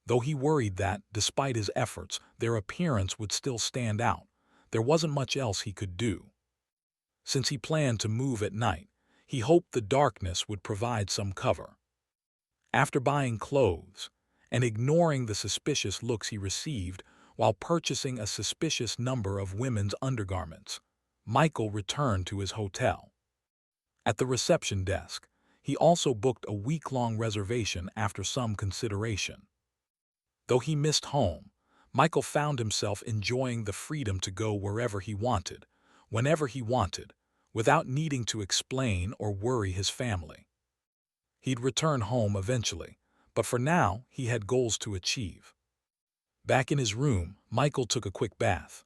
Though he worried that, despite his efforts, their appearance would still stand out, there wasn't much else he could do. Since he planned to move at night, he hoped the darkness would provide some cover. After buying clothes, and ignoring the suspicious looks he received while purchasing a suspicious number of women's undergarments, Michael returned to his hotel. At the reception desk, he also booked a week-long reservation after some consideration. Though he missed home, Michael found himself enjoying the freedom to go wherever he wanted, whenever he wanted, without needing to explain or worry his family. He'd return home eventually, but for now he had goals to achieve. Back in his room, Michael took a quick bath.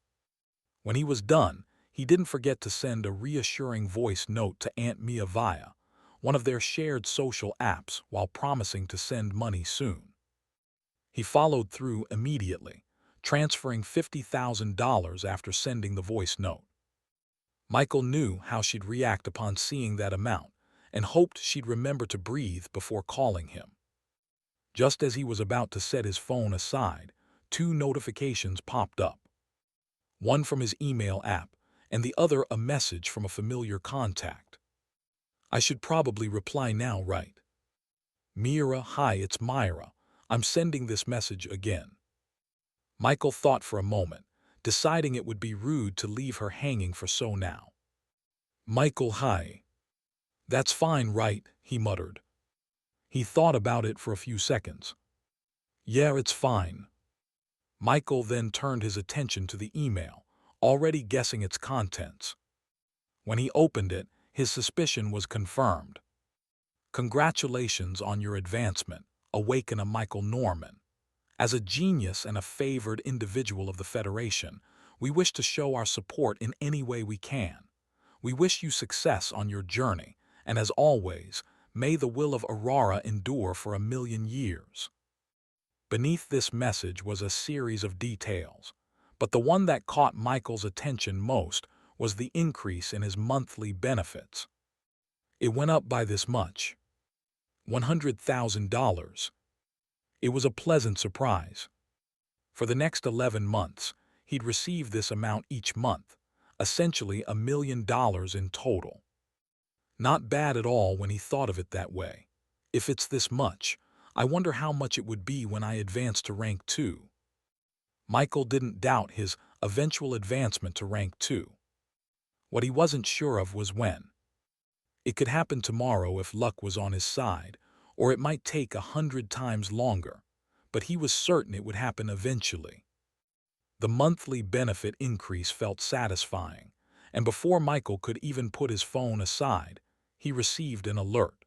When he was done, he didn't forget to send a reassuring voice note to Aunt Mia via one of their shared social apps while promising to send money soon. He followed through immediately, transferring $50,000 after sending the voice note. Michael knew how she'd react upon seeing that amount and hoped she'd remember to breathe before calling him. Just as he was about to set his phone aside, 2 notifications popped up. One from his email app, and the other a message from a familiar contact. I should probably reply now, right? Mira, hi, it's Myra. I'm sending this message again. Michael thought for a moment, deciding it would be rude to leave her hanging for so now. Michael, hi. That's fine, right? He muttered. He thought about it for a few seconds. Yeah, it's fine. Michael then turned his attention to the email, already guessing its contents. When he opened it, his suspicion was confirmed. Congratulations on your advancement, Awaken a Michael Norman. As a genius and a favored individual of the Federation, we wish to show our support in any way we can. We wish you success on your journey, and as always, may the will of Aurora endure for 1,000,000 years. Beneath this message was a series of details, but the one that caught Michael's attention most was the increase in his monthly benefits. It went up by this much. $100,000. It was a pleasant surprise. For the next 11 months, he'd receive this amount each month, essentially $1,000,000 in total. Not bad at all when he thought of it that way. If it's this much, I wonder how much it would be when I advance to rank 2. Michael didn't doubt his eventual advancement to rank 2. What he wasn't sure of was when. It could happen tomorrow if luck was on his side, or it might take 100 times longer, but he was certain it would happen eventually. The monthly benefit increase felt satisfying, and before Michael could even put his phone aside, he received an alert.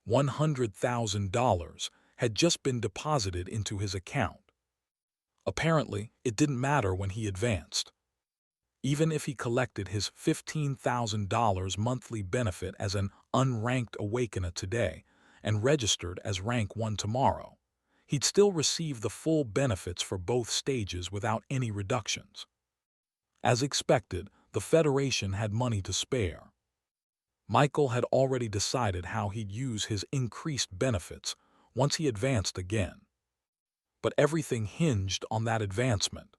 $100,000 had just been deposited into his account. Apparently, it didn't matter when he advanced. Even if he collected his $15,000 monthly benefit as an unranked Awakener today and registered as rank 1 tomorrow, he'd still receive the full benefits for both stages without any reductions. As expected, the Federation had money to spare. Michael had already decided how he'd use his increased benefits once he advanced again. But everything hinged on that advancement.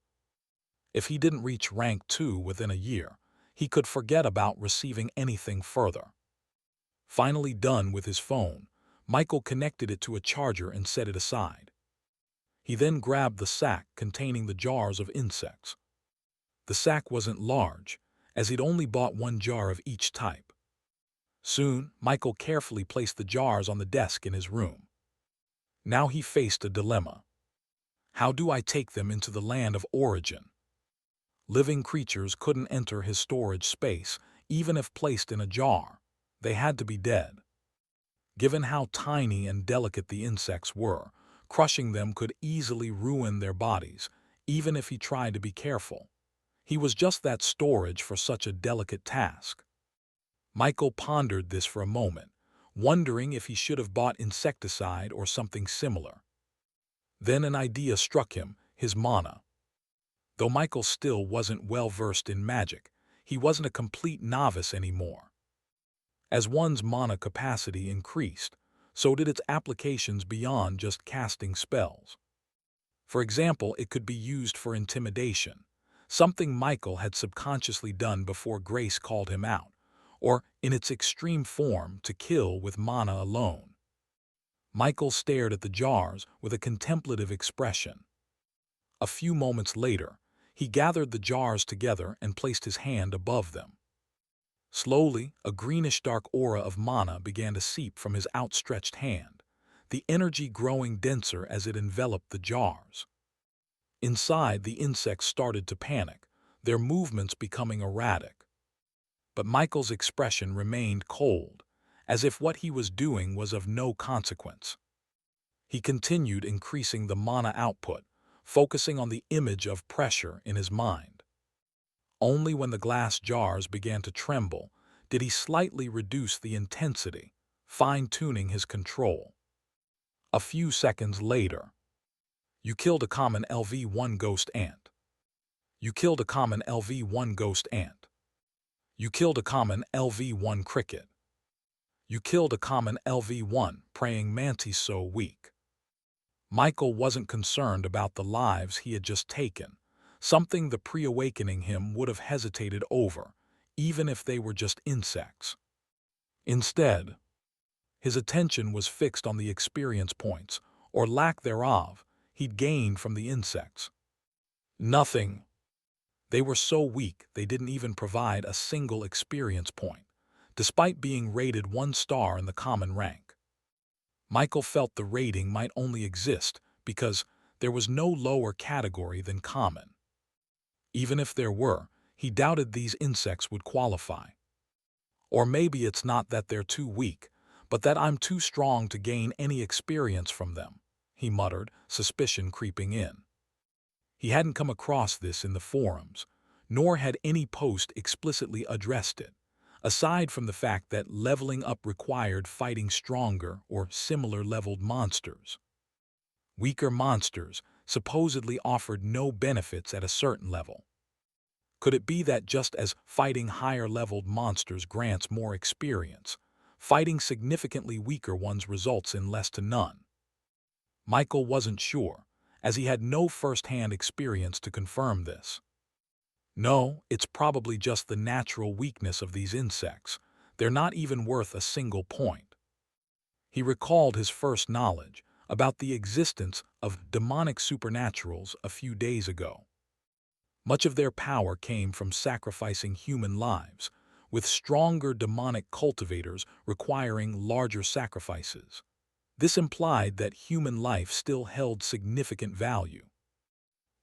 If he didn't reach rank 2 within a year, he could forget about receiving anything further. Finally done with his phone, Michael connected it to a charger and set it aside. He then grabbed the sack containing the jars of insects. The sack wasn't large, as he'd only bought one jar of each type. Soon, Michael carefully placed the jars on the desk in his room. Now he faced a dilemma. How do I take them into the land of origin? Living creatures couldn't enter his storage space, even if placed in a jar. They had to be dead. Given how tiny and delicate the insects were, crushing them could easily ruin their bodies, even if he tried to be careful. He was just that storage for such a delicate task. Michael pondered this for a moment, wondering if he should have bought insecticide or something similar. Then an idea struck him: his mana. Though Michael still wasn't well-versed in magic, he wasn't a complete novice anymore. As one's mana capacity increased, so did its applications beyond just casting spells. For example, it could be used for intimidation, something Michael had subconsciously done before Grace called him out, or, in its extreme form, to kill with mana alone. Michael stared at the jars with a contemplative expression. A few moments later, he gathered the jars together and placed his hand above them. Slowly, a greenish-dark aura of mana began to seep from his outstretched hand, the energy growing denser as it enveloped the jars. Inside, the insects started to panic, their movements becoming erratic. But Michael's expression remained cold, as if what he was doing was of no consequence. He continued increasing the mana output, focusing on the image of pressure in his mind. Only when the glass jars began to tremble did he slightly reduce the intensity, fine-tuning his control. A few seconds later, you killed a common LV1 ghost ant. You killed a common LV1 ghost ant. You killed a common LV1 cricket. You killed a common LV1 praying mantis. So weak. Michael wasn't concerned about the lives he had just taken, something the pre-awakening him would have hesitated over, even if they were just insects. Instead, his attention was fixed on the experience points, or lack thereof, he'd gained from the insects. Nothing. They were so weak they didn't even provide a single experience point, despite being rated 1 star in the common rank. Michael felt the rating might only exist because there was no lower category than common. Even if there were, he doubted these insects would qualify. Or maybe it's not that they're too weak, but that I'm too strong to gain any experience from them, he muttered, suspicion creeping in. He hadn't come across this in the forums, nor had any post explicitly addressed it, aside from the fact that leveling up required fighting stronger or similar leveled monsters. Weaker monsters supposedly offered no benefits at a certain level. Could it be that just as fighting higher-leveled monsters grants more experience, fighting significantly weaker ones results in less to none? Michael wasn't sure, as he had no first-hand experience to confirm this. No, it's probably just the natural weakness of these insects. They're not even worth a single point. He recalled his first knowledge about the existence of demonic supernaturals a few days ago. Much of their power came from sacrificing human lives, with stronger demonic cultivators requiring larger sacrifices. This implied that human life still held significant value.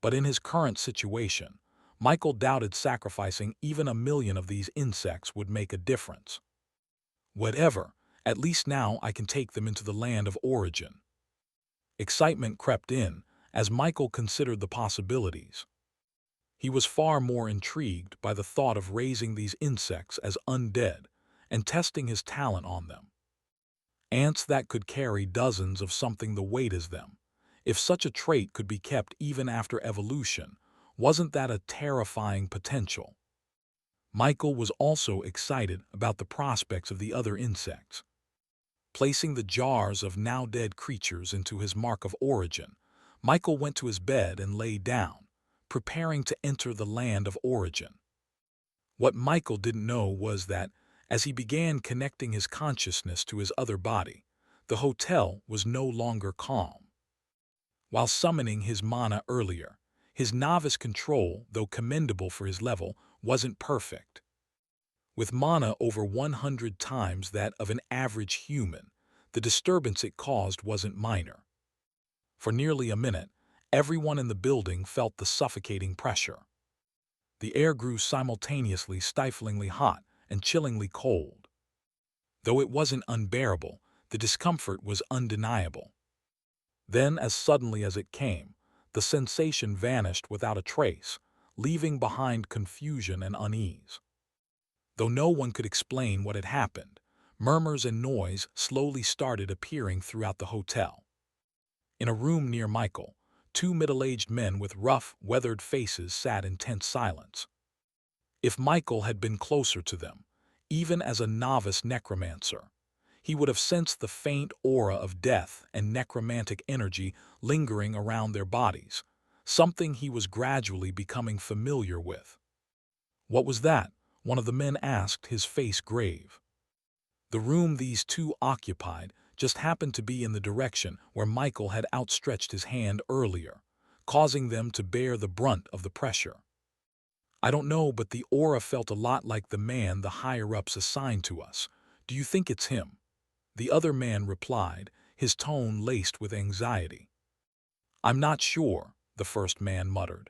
But in his current situation, Michael doubted sacrificing even 1,000,000 of these insects would make a difference. Whatever, at least now I can take them into the land of origin. Excitement crept in as Michael considered the possibilities. He was far more intrigued by the thought of raising these insects as undead and testing his talent on them. Ants that could carry dozens of something the weight as them. If such a trait could be kept even after evolution, wasn't that a terrifying potential? Michael was also excited about the prospects of the other insects. Placing the jars of now-dead creatures into his mark of origin, Michael went to his bed and lay down, preparing to enter the land of origin. What Michael didn't know was that, as he began connecting his consciousness to his other body, the hotel was no longer calm. While summoning his mana earlier, his novice control, though commendable for his level, wasn't perfect. With mana over 100 times that of an average human, the disturbance it caused wasn't minor. For nearly a minute, everyone in the building felt the suffocating pressure. The air grew simultaneously stiflingly hot and chillingly cold. Though it wasn't unbearable, the discomfort was undeniable. Then, as suddenly as it came, the sensation vanished without a trace, leaving behind confusion and unease. Though no one could explain what had happened, murmurs and noise slowly started appearing throughout the hotel. In a room near Michael, two middle-aged men with rough, weathered faces sat in tense silence. If Michael had been closer to them, even as a novice necromancer, he would have sensed the faint aura of death and necromantic energy lingering around their bodies, something he was gradually becoming familiar with. "What was that?" one of the men asked, his face grave. The room these two occupied just happened to be in the direction where Michael had outstretched his hand earlier, causing them to bear the brunt of the pressure. "I don't know, but the aura felt a lot like the man the higher-ups assigned to us. Do you think it's him?" The other man replied, his tone laced with anxiety. "I'm not sure," the first man muttered.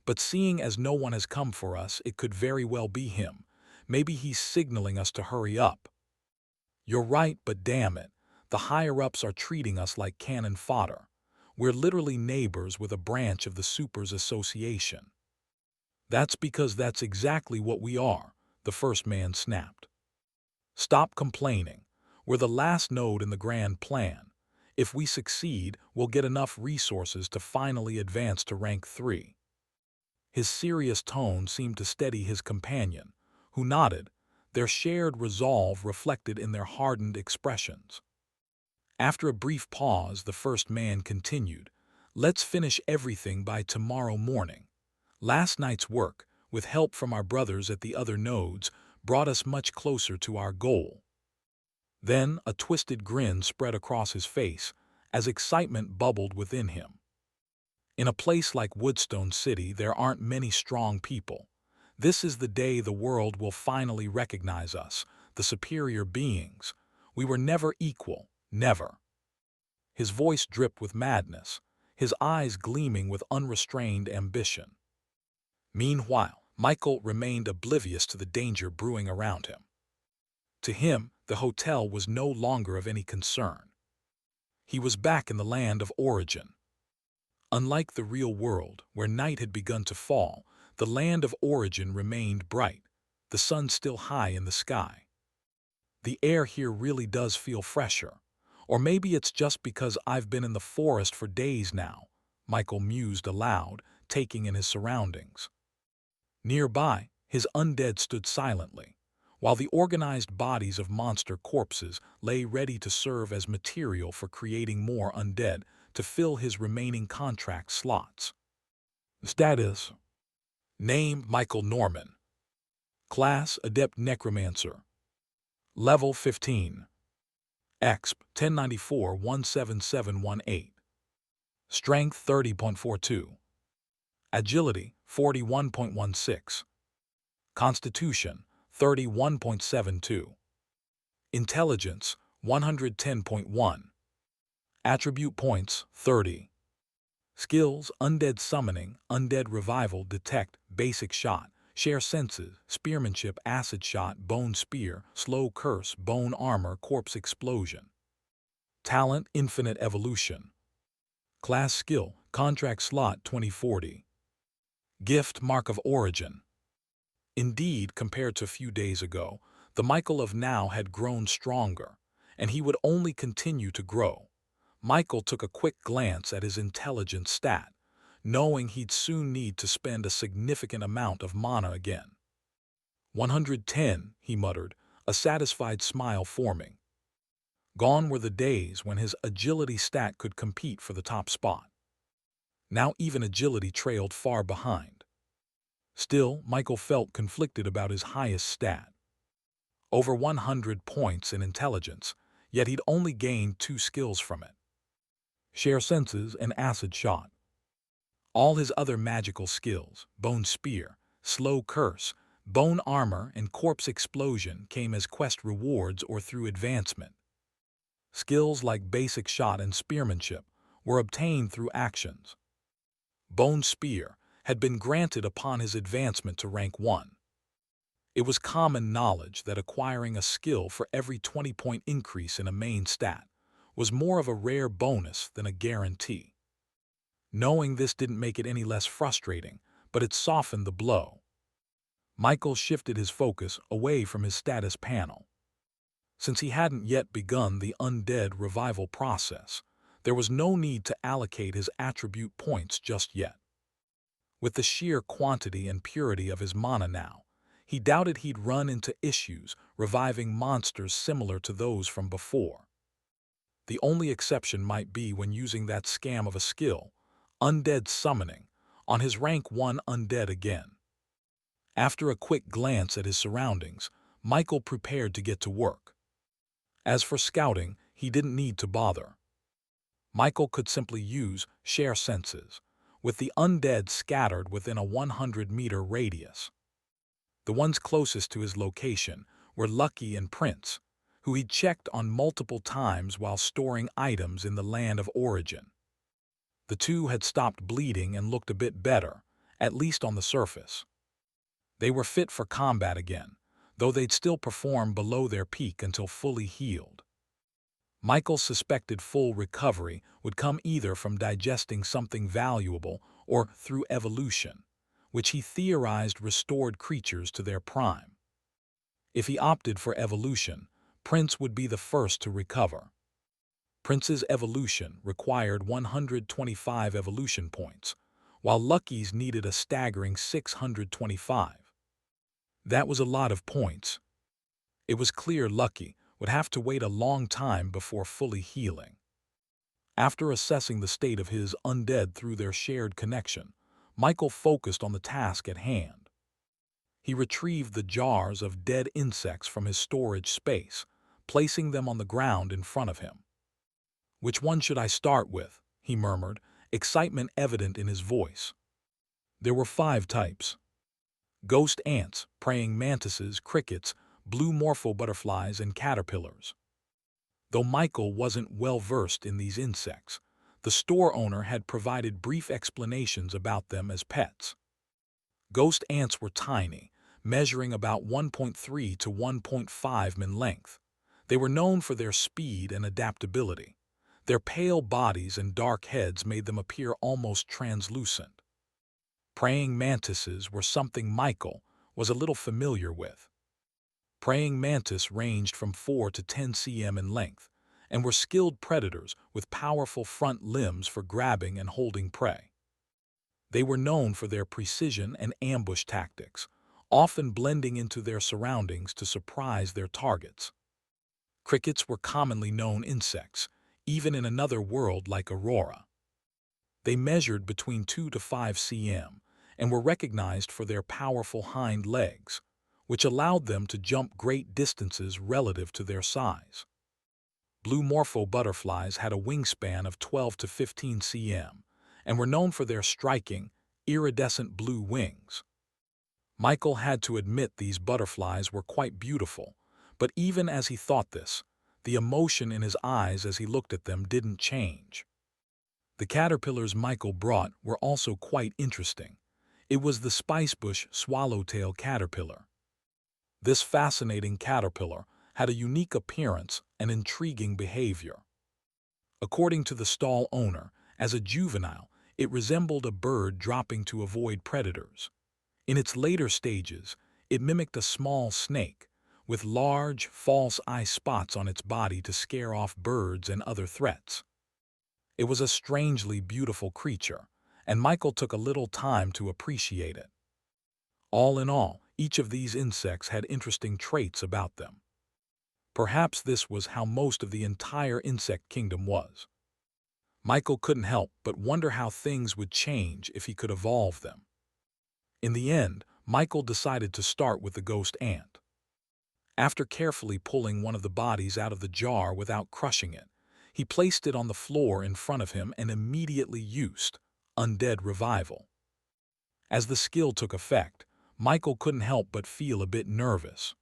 "But seeing as no one has come for us, it could very well be him. Maybe he's signaling us to hurry up." "You're right, but damn it, the higher-ups are treating us like cannon fodder. We're literally neighbors with a branch of the Supers Association." "That's because that's exactly what we are," the first man snapped. "Stop complaining. We're the last node in the grand plan. If we succeed, we'll get enough resources to finally advance to rank 3. His serious tone seemed to steady his companion, who nodded, their shared resolve reflected in their hardened expressions. After a brief pause, the first man continued, "Let's finish everything by tomorrow morning. Last night's work, with help from our brothers at the other nodes, brought us much closer to our goal." Then a twisted grin spread across his face as excitement bubbled within him. "In a place like Woodstone City, there aren't many strong people. This is the day the world will finally recognize us, the superior beings. We were never equal, never." His voice dripped with madness, his eyes gleaming with unrestrained ambition. Meanwhile, Michael remained oblivious to the danger brewing around him. To him, the hotel was no longer of any concern. He was back in the land of origin. Unlike the real world, where night had begun to fall, the land of origin remained bright, the sun still high in the sky. "The air here really does feel fresher. Or maybe it's just because I've been in the forest for days now," Michael mused aloud, taking in his surroundings. Nearby, his undead stood silently, while the organized bodies of monster corpses lay ready to serve as material for creating more undead to fill his remaining contract slots. Status: Name: Michael Norman. Class: Adept Necromancer. Level: 15. Exp: 1094-17718. Strength: 30.42. Agility: 41.16. Constitution: 31.72. Intelligence: 110.1. Attribute points: 30. Skills: Undead Summoning, Undead Revival, Detect, Basic Shot, Share Senses, Spearmanship, Acid Shot, Bone Spear, Slow Curse, Bone Armor, Corpse Explosion. Talent: Infinite Evolution. Class Skill: Contract Slot 2040. Gift: Mark of Origin. Indeed, compared to a few days ago, the Michael of now had grown stronger, and he would only continue to grow. Michael took a quick glance at his intelligence stat, knowing he'd soon need to spend a significant amount of mana again. 110, he muttered, a satisfied smile forming. Gone were the days when his agility stat could compete for the top spot. Now even agility trailed far behind. Still, Michael felt conflicted about his highest stat. Over 100 points in intelligence, yet he'd only gained 2 skills from it. Share senses and acid shot. All his other magical skills, bone spear, slow curse, bone armor, and corpse explosion came as quest rewards or through advancement. Skills like basic shot and spearmanship were obtained through actions. Bone spear had been granted upon his advancement to rank 1. It was common knowledge that acquiring a skill for every 20-point increase in a main stat was more of a rare bonus than a guarantee. Knowing this didn't make it any less frustrating, but it softened the blow. Michael shifted his focus away from his status panel. Since he hadn't yet begun the undead revival process, there was no need to allocate his attribute points just yet. With the sheer quantity and purity of his mana now, he doubted he'd run into issues reviving monsters similar to those from before. The only exception might be when using that scam of a skill, Undead Summoning, on his rank 1 undead again. After a quick glance at his surroundings, Michael prepared to get to work. As for scouting, he didn't need to bother. Michael could simply use share senses, with the undead scattered within a 100-meter radius. The ones closest to his location were Lucky and Prince, who he'd checked on multiple times while storing items in the land of origin. The two had stopped bleeding and looked a bit better, at least on the surface. They were fit for combat again, though they'd still perform below their peak until fully healed. Michael suspected full recovery would come either from digesting something valuable or through evolution, which he theorized restored creatures to their prime. If he opted for evolution, Prince would be the first to recover. Prince's evolution required 125 evolution points, while Lucky's needed a staggering 625. That was a lot of points. It was clear Lucky would have to wait a long time before fully healing. After assessing the state of his undead through their shared connection, Michael focused on the task at hand. He retrieved the jars of dead insects from his storage space, placing them on the ground in front of him. "Which one should I start with?" he murmured, excitement evident in his voice. There were 5 types: ghost ants, praying mantises, crickets, blue morpho butterflies, and caterpillars. Though Michael wasn't well versed in these insects, the store owner had provided brief explanations about them as pets. Ghost ants were tiny, measuring about 1.3 to 1.5 in length. They were known for their speed and adaptability. Their pale bodies and dark heads made them appear almost translucent. Praying mantises were something Michael was a little familiar with. Praying mantis ranged from 4 to 10 cm in length and were skilled predators with powerful front limbs for grabbing and holding prey. They were known for their precision and ambush tactics, often blending into their surroundings to surprise their targets. Crickets were commonly known insects, even in another world like Aurora. They measured between 2 to 5 cm and were recognized for their powerful hind legs, which allowed them to jump great distances relative to their size. Blue morpho butterflies had a wingspan of 12 to 15 cm and were known for their striking, iridescent blue wings. Michael had to admit these butterflies were quite beautiful, but even as he thought this, the emotion in his eyes as he looked at them didn't change. The caterpillars Michael brought were also quite interesting. It was the spicebush swallowtail caterpillar. This fascinating caterpillar had a unique appearance and intriguing behavior. According to the stall owner, as a juvenile, it resembled a bird dropping to avoid predators. In its later stages, it mimicked a small snake, with large, false eye spots on its body to scare off birds and other threats. It was a strangely beautiful creature, and Michael took a little time to appreciate it. All in all, Each of these insects had interesting traits about them. Perhaps this was how most of the entire insect kingdom was. Michael couldn't help but wonder how things would change if he could evolve them. In the end, Michael decided to start with the ghost ant. After carefully pulling one of the bodies out of the jar without crushing it, he placed it on the floor in front of him and immediately used Undead Revival. As the skill took effect, Michael couldn't help but feel a bit nervous.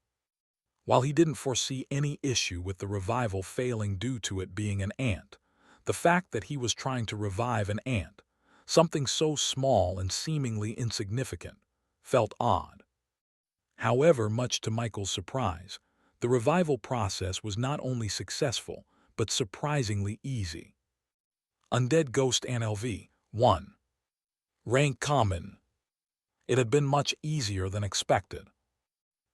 While he didn't foresee any issue with the revival failing due to it being an ant, the fact that he was trying to revive an ant, something so small and seemingly insignificant, felt odd. However, much to Michael's surprise, the revival process was not only successful, but surprisingly easy. Undead Ghost Ant LV 1. Rank Common. It had been much easier than expected.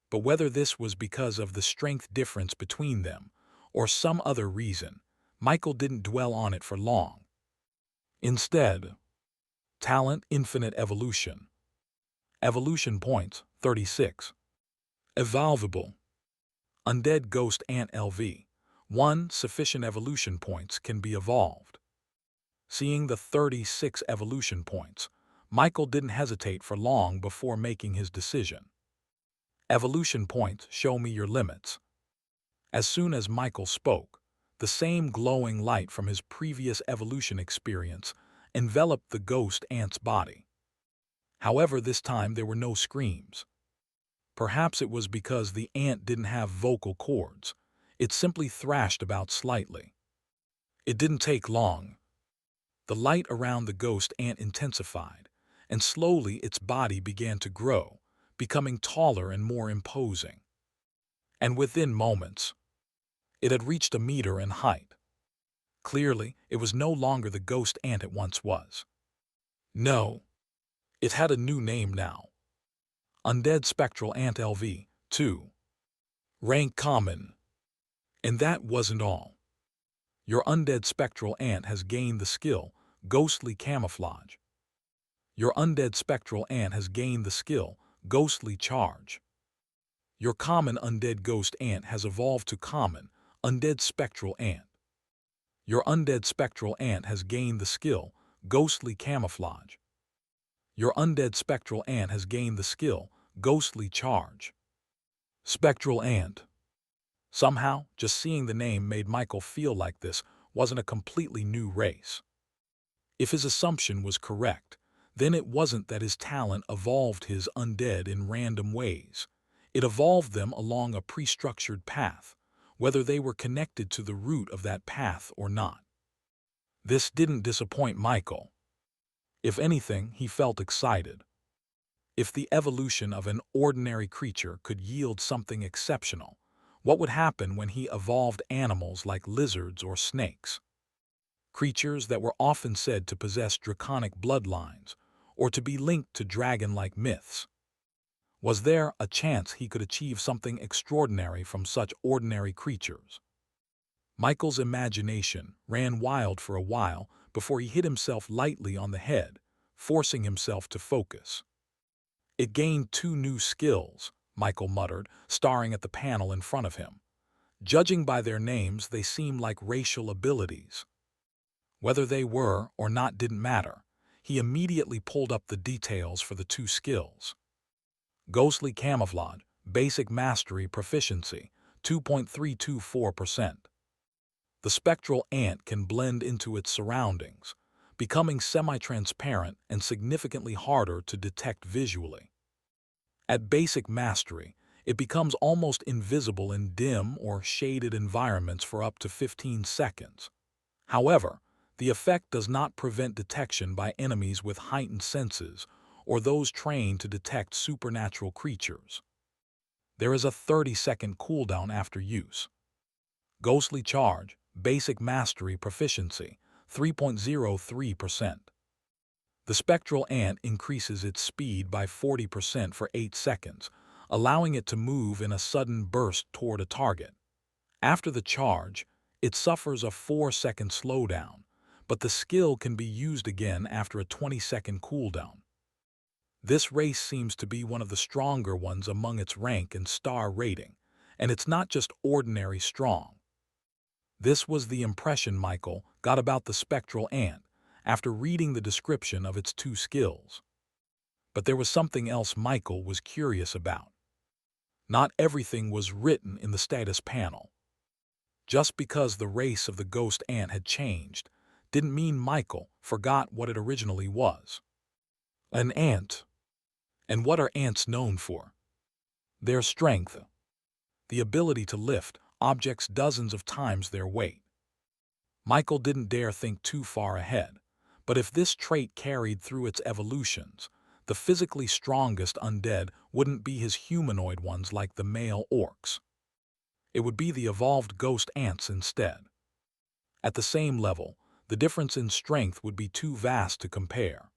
But whether this was because of the strength difference between them, or some other reason, Michael didn't dwell on it for long. Instead, Talent Infinite Evolution. Evolution Points 36. Evolvable. Undead Ghost Ant LV 1. Sufficient evolution points can be evolved. Seeing the 36 evolution points, Michael didn't hesitate for long before making his decision. Evolution points show me your limits. As soon as Michael spoke, the same glowing light from his previous evolution experience enveloped the ghost ant's body. However, this time there were no screams. Perhaps it was because the ant didn't have vocal cords. It simply thrashed about slightly. It didn't take long. The light around the ghost ant intensified, and slowly its body began to grow, becoming taller and more imposing. And within moments, it had reached a meter in height. Clearly, it was no longer the ghost ant it once was. No, it had a new name now. Undead Spectral Ant LV 2. Rank Common. And that wasn't all. Your Undead Spectral Ant has gained the skill Ghostly Camouflage. Your Undead Spectral Ant has gained the skill Ghostly Charge. Your Common Undead Ghost Ant has evolved to Common Undead Spectral Ant. Your Undead Spectral Ant has gained the skill Ghostly Camouflage. Your Undead Spectral Ant has gained the skill Ghostly Charge. Spectral Ant. Somehow, just seeing the name made Michael feel like this wasn't a completely new race. If his assumption was correct, then it wasn't that his talent evolved his undead in random ways. It evolved them along a pre-structured path, whether they were connected to the root of that path or not. This didn't disappoint Michael. If anything, he felt excited. If the evolution of an ordinary creature could yield something exceptional, what would happen when he evolved animals like lizards or snakes? Creatures that were often said to possess draconic bloodlines or to be linked to dragon-like myths. Was there a chance he could achieve something extraordinary from such ordinary creatures? Michael's imagination ran wild for a while before he hit himself lightly on the head, forcing himself to focus. It gained 2 new skills, Michael muttered, staring at the panel in front of him. Judging by their names, they seemed like racial abilities. Whether they were or not didn't matter. He immediately pulled up the details for the 2 skills. Ghostly Camouflage, Basic Mastery Proficiency, 2.324%. The spectral ant can blend into its surroundings, becoming semi-transparent and significantly harder to detect visually. At Basic Mastery, it becomes almost invisible in dim or shaded environments for up to 15 seconds. However, the effect does not prevent detection by enemies with heightened senses or those trained to detect supernatural creatures. There is a 30-second cooldown after use. Ghostly Charge, Basic Mastery Proficiency, 3.03%. The spectral ant increases its speed by 40% for 8 seconds, allowing it to move in a sudden burst toward a target. After the charge, it suffers a 4-second slowdown, but the skill can be used again after a 20-second cooldown. This race seems to be one of the stronger ones among its rank and star rating, and it's not just ordinary strong. This was the impression Michael got about the spectral ant after reading the description of its two skills. But there was something else Michael was curious about. Not everything was written in the status panel. Just because the race of the ghost ant had changed didn't mean Michael forgot what it originally was. An ant. And what are ants known for? Their strength. The ability to lift objects dozens of times their weight. Michael didn't dare think too far ahead, but if this trait carried through its evolutions, the physically strongest undead wouldn't be his humanoid ones like the male orcs. It would be the evolved ghost ants instead. At the same level, the difference in strength would be too vast to compare.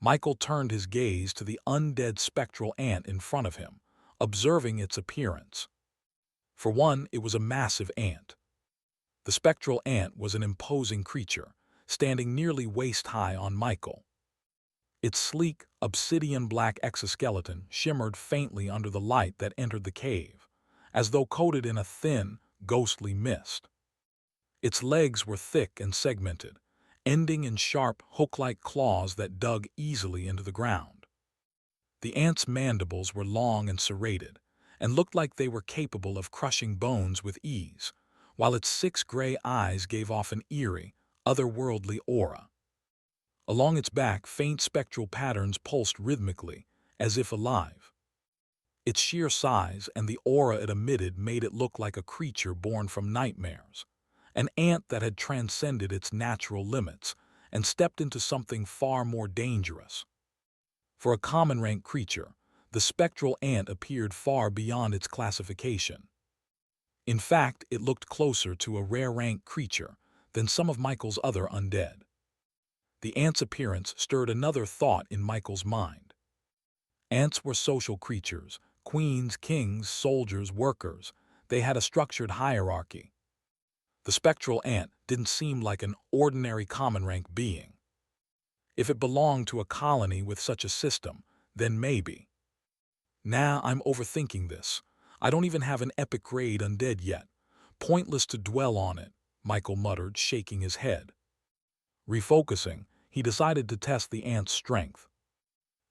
Michael turned his gaze to the undead spectral ant in front of him, observing its appearance. For one, it was a massive ant. The spectral ant was an imposing creature, standing nearly waist-high on Michael. Its sleek, obsidian-black exoskeleton shimmered faintly under the light that entered the cave, as though coated in a thin, ghostly mist. Its legs were thick and segmented, ending in sharp, hook-like claws that dug easily into the ground. The ant's mandibles were long and serrated, and looked like they were capable of crushing bones with ease, while its 6 gray eyes gave off an eerie, otherworldly aura. Along its back, faint spectral patterns pulsed rhythmically, as if alive. Its sheer size and the aura it emitted made it look like a creature born from nightmares, an ant that had transcended its natural limits and stepped into something far more dangerous. For a common-rank creature, the spectral ant appeared far beyond its classification. In fact, it looked closer to a rare-rank creature than some of Michael's other undead. The ant's appearance stirred another thought in Michael's mind. Ants were social creatures, queens, kings, soldiers, workers. They had a structured hierarchy. The spectral ant didn't seem like an ordinary common-rank being. If it belonged to a colony with such a system, then maybe. Nah, I'm overthinking this. I don't even have an epic grade undead yet. Pointless to dwell on it, Michael muttered, shaking his head. Refocusing, he decided to test the ant's strength.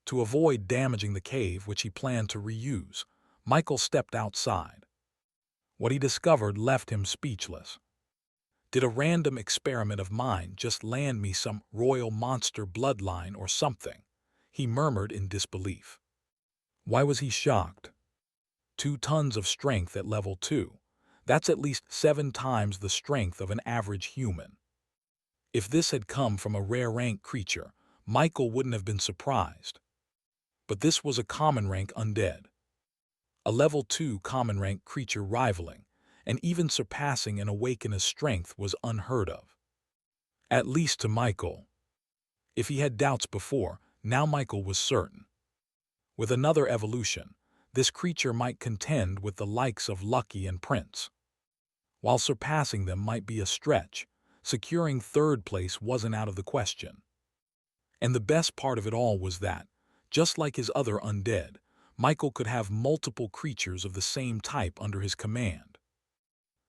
To avoid damaging the cave, which he planned to reuse, Michael stepped outside. What he discovered left him speechless. Did a random experiment of mine just land me some royal monster bloodline or something? He murmured in disbelief. Why was he shocked? 2 tons of strength at level 2. That's at least 7 times the strength of an average human. If this had come from a rare-rank creature, Michael wouldn't have been surprised. But this was a common-rank undead. A level 2 common-rank creature rivaling, and even surpassing an awakener's strength was unheard of. At least to Michael. If he had doubts before, now Michael was certain. With another evolution, this creature might contend with the likes of Lucky and Prince. While surpassing them might be a stretch, securing 3rd place wasn't out of the question. And the best part of it all was that, just like his other undead, Michael could have multiple creatures of the same type under his command.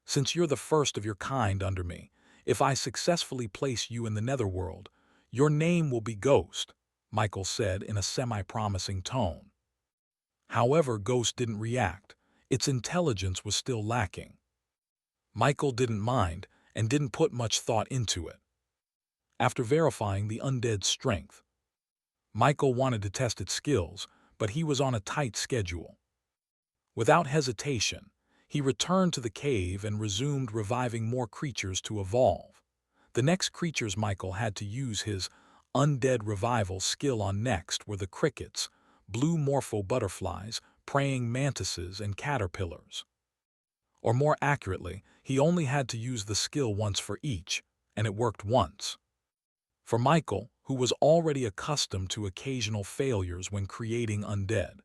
Since you're the first of your kind under me, if I successfully place you in the netherworld, your name will be Ghost, Michael said in a semi-promising tone. However, Ghost didn't react. Its intelligence was still lacking. Michael didn't mind and didn't put much thought into it. After verifying the undead's strength, Michael wanted to test its skills, but he was on a tight schedule. Without hesitation, he returned to the cave and resumed reviving more creatures to evolve. The next creatures Michael had to use his undead revival skill on next were the crickets, blue morpho butterflies, praying mantises, and caterpillars. Or more accurately, he only had to use the skill once for each, and it worked once. For Michael, who was already accustomed to occasional failures when creating undead,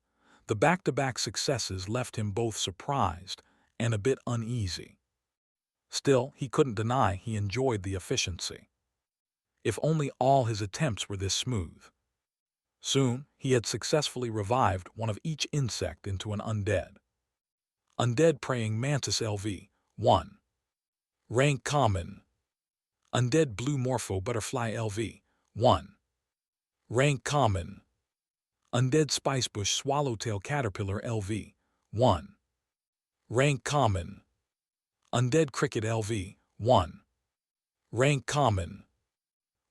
the back-to-back successes left him both surprised and a bit uneasy. Still, he couldn't deny he enjoyed the efficiency. If only all his attempts were this smooth. Soon, he had successfully revived one of each insect into an undead. Undead Praying Mantis LV 1. Rank Common. Undead Blue Morpho Butterfly LV 1. Rank Common. Undead Spicebush Swallowtail Caterpillar LV 1. Rank Common. Undead Cricket LV 1. Rank Common.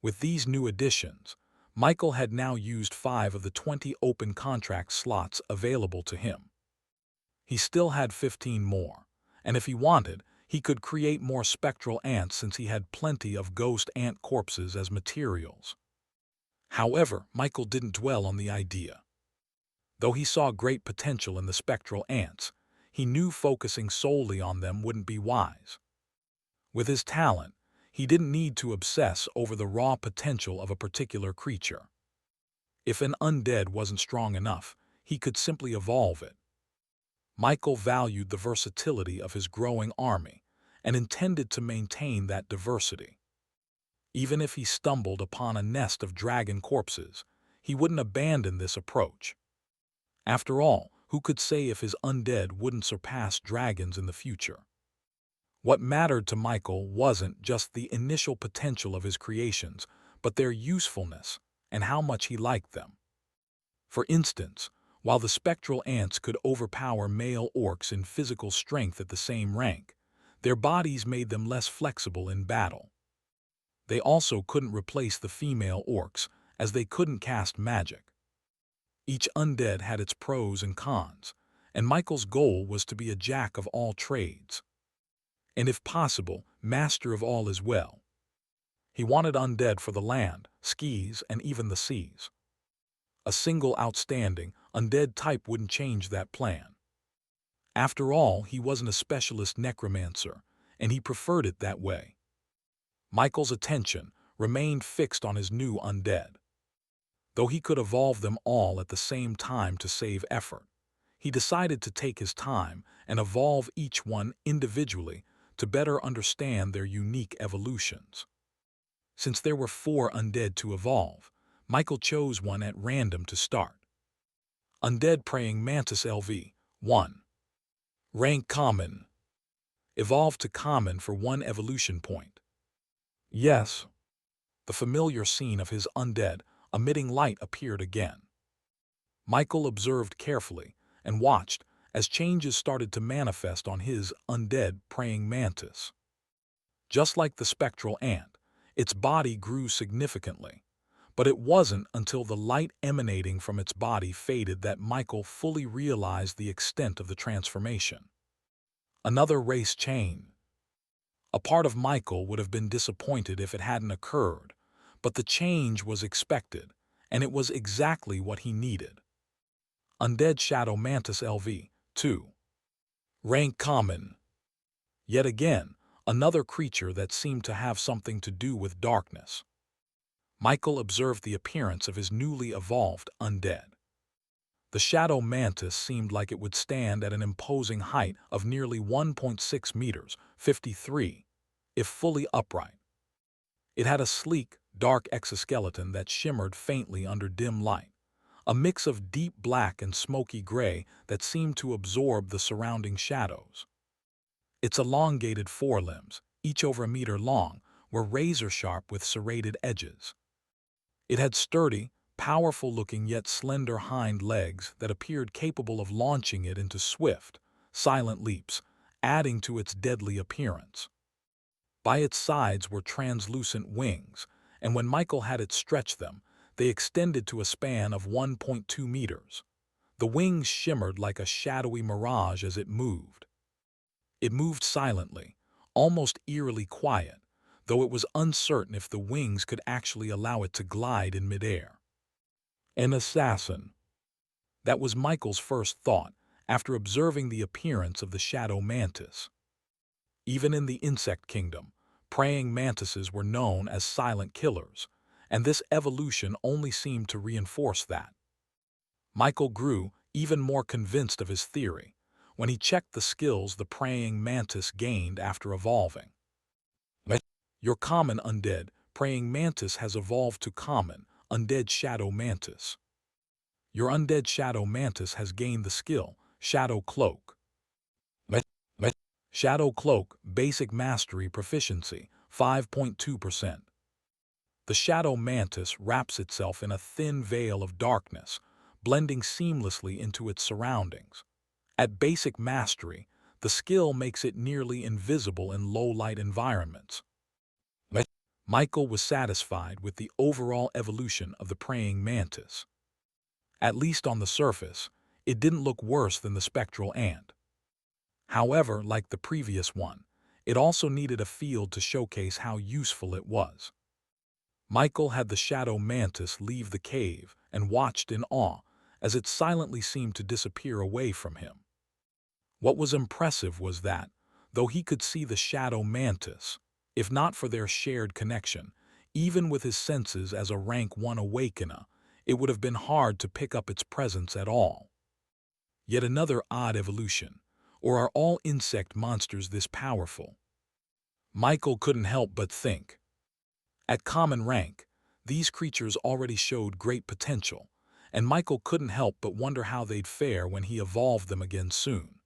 With these new additions, Michael had now used 5 of the 20 open contract slots available to him. He still had 15 more, and if he wanted, he could create more spectral ants since he had plenty of ghost ant corpses as materials. However, Michael didn't dwell on the idea. Though he saw great potential in the spectral ants, he knew focusing solely on them wouldn't be wise. With his talent, he didn't need to obsess over the raw potential of a particular creature. If an undead wasn't strong enough, he could simply evolve it. Michael valued the versatility of his growing army and intended to maintain that diversity. Even if he stumbled upon a nest of dragon corpses, he wouldn't abandon this approach. After all, who could say if his undead wouldn't surpass dragons in the future? What mattered to Michael wasn't just the initial potential of his creations, but their usefulness and how much he liked them. For instance, while the spectral ants could overpower male orcs in physical strength at the same rank, their bodies made them less flexible in battle. They also couldn't replace the female orcs, as they couldn't cast magic. Each undead had its pros and cons, and Michael's goal was to be a jack of all trades. And if possible, master of all as well. He wanted undead for the land, skis, and even the seas. A single outstanding, undead type wouldn't change that plan. After all, he wasn't a specialist necromancer, and he preferred it that way. Michael's attention remained fixed on his new undead. Though he could evolve them all at the same time to save effort, he decided to take his time and evolve each one individually to better understand their unique evolutions. Since there were 4 undead to evolve, Michael chose one at random to start. Undead Praying Mantis LV 1. Rank Common. Evolve to Common for 1 evolution point. Yes. The familiar scene of his undead emitting light appeared again. Michael observed carefully and watched as changes started to manifest on his undead praying mantis. Just like the spectral ant, its body grew significantly, but it wasn't until the light emanating from its body faded that Michael fully realized the extent of the transformation. Another race chain. A part of Michael would have been disappointed if it hadn't occurred, but the change was expected, and it was exactly what he needed. Undead Shadow Mantis LV 2. Rank Common. Yet again, another creature that seemed to have something to do with darkness. Michael observed the appearance of his newly evolved undead. The Shadow Mantis seemed like it would stand at an imposing height of nearly 1.6 meters, 53, if fully upright. It had a sleek, dark exoskeleton that shimmered faintly under dim light, a mix of deep black and smoky gray that seemed to absorb the surrounding shadows. Its elongated forelimbs, each over a meter long, were razor-sharp with serrated edges. It had sturdy, powerful-looking yet slender hind legs that appeared capable of launching it into swift, silent leaps, adding to its deadly appearance. By its sides were translucent wings, and when Michael had it stretch them, they extended to a span of 1.2 meters. The wings shimmered like a shadowy mirage as it moved. It moved silently, almost eerily quiet, though it was uncertain if the wings could actually allow it to glide in midair. An assassin. That was Michael's first thought after observing the appearance of the Shadow Mantis. Even in the insect kingdom, praying mantises were known as silent killers, and this evolution only seemed to reinforce that. Michael grew even more convinced of his theory when he checked the skills the praying mantis gained after evolving. Your common undead praying mantis has evolved to common undead shadow mantis. Your undead Shadow Mantis has gained the skill, Shadow Cloak. Shadow Cloak, Basic Mastery Proficiency, 5.2%. The Shadow Mantis wraps itself in a thin veil of darkness, blending seamlessly into its surroundings. At Basic Mastery, the skill makes it nearly invisible in low-light environments. Michael was satisfied with the overall evolution of the praying mantis. At least on the surface, it didn't look worse than the spectral ant. However, like the previous one, it also needed a field to showcase how useful it was. Michael had the Shadow Mantis leave the cave and watched in awe as it silently seemed to disappear away from him. What was impressive was that, though he could see the Shadow Mantis, if not for their shared connection, even with his senses as a rank 1 awakener, it would have been hard to pick up its presence at all. Yet another odd evolution. Or are all insect monsters this powerful? Michael couldn't help but think. At common rank, these creatures already showed great potential, and Michael couldn't help but wonder how they'd fare when he evolved them again soon.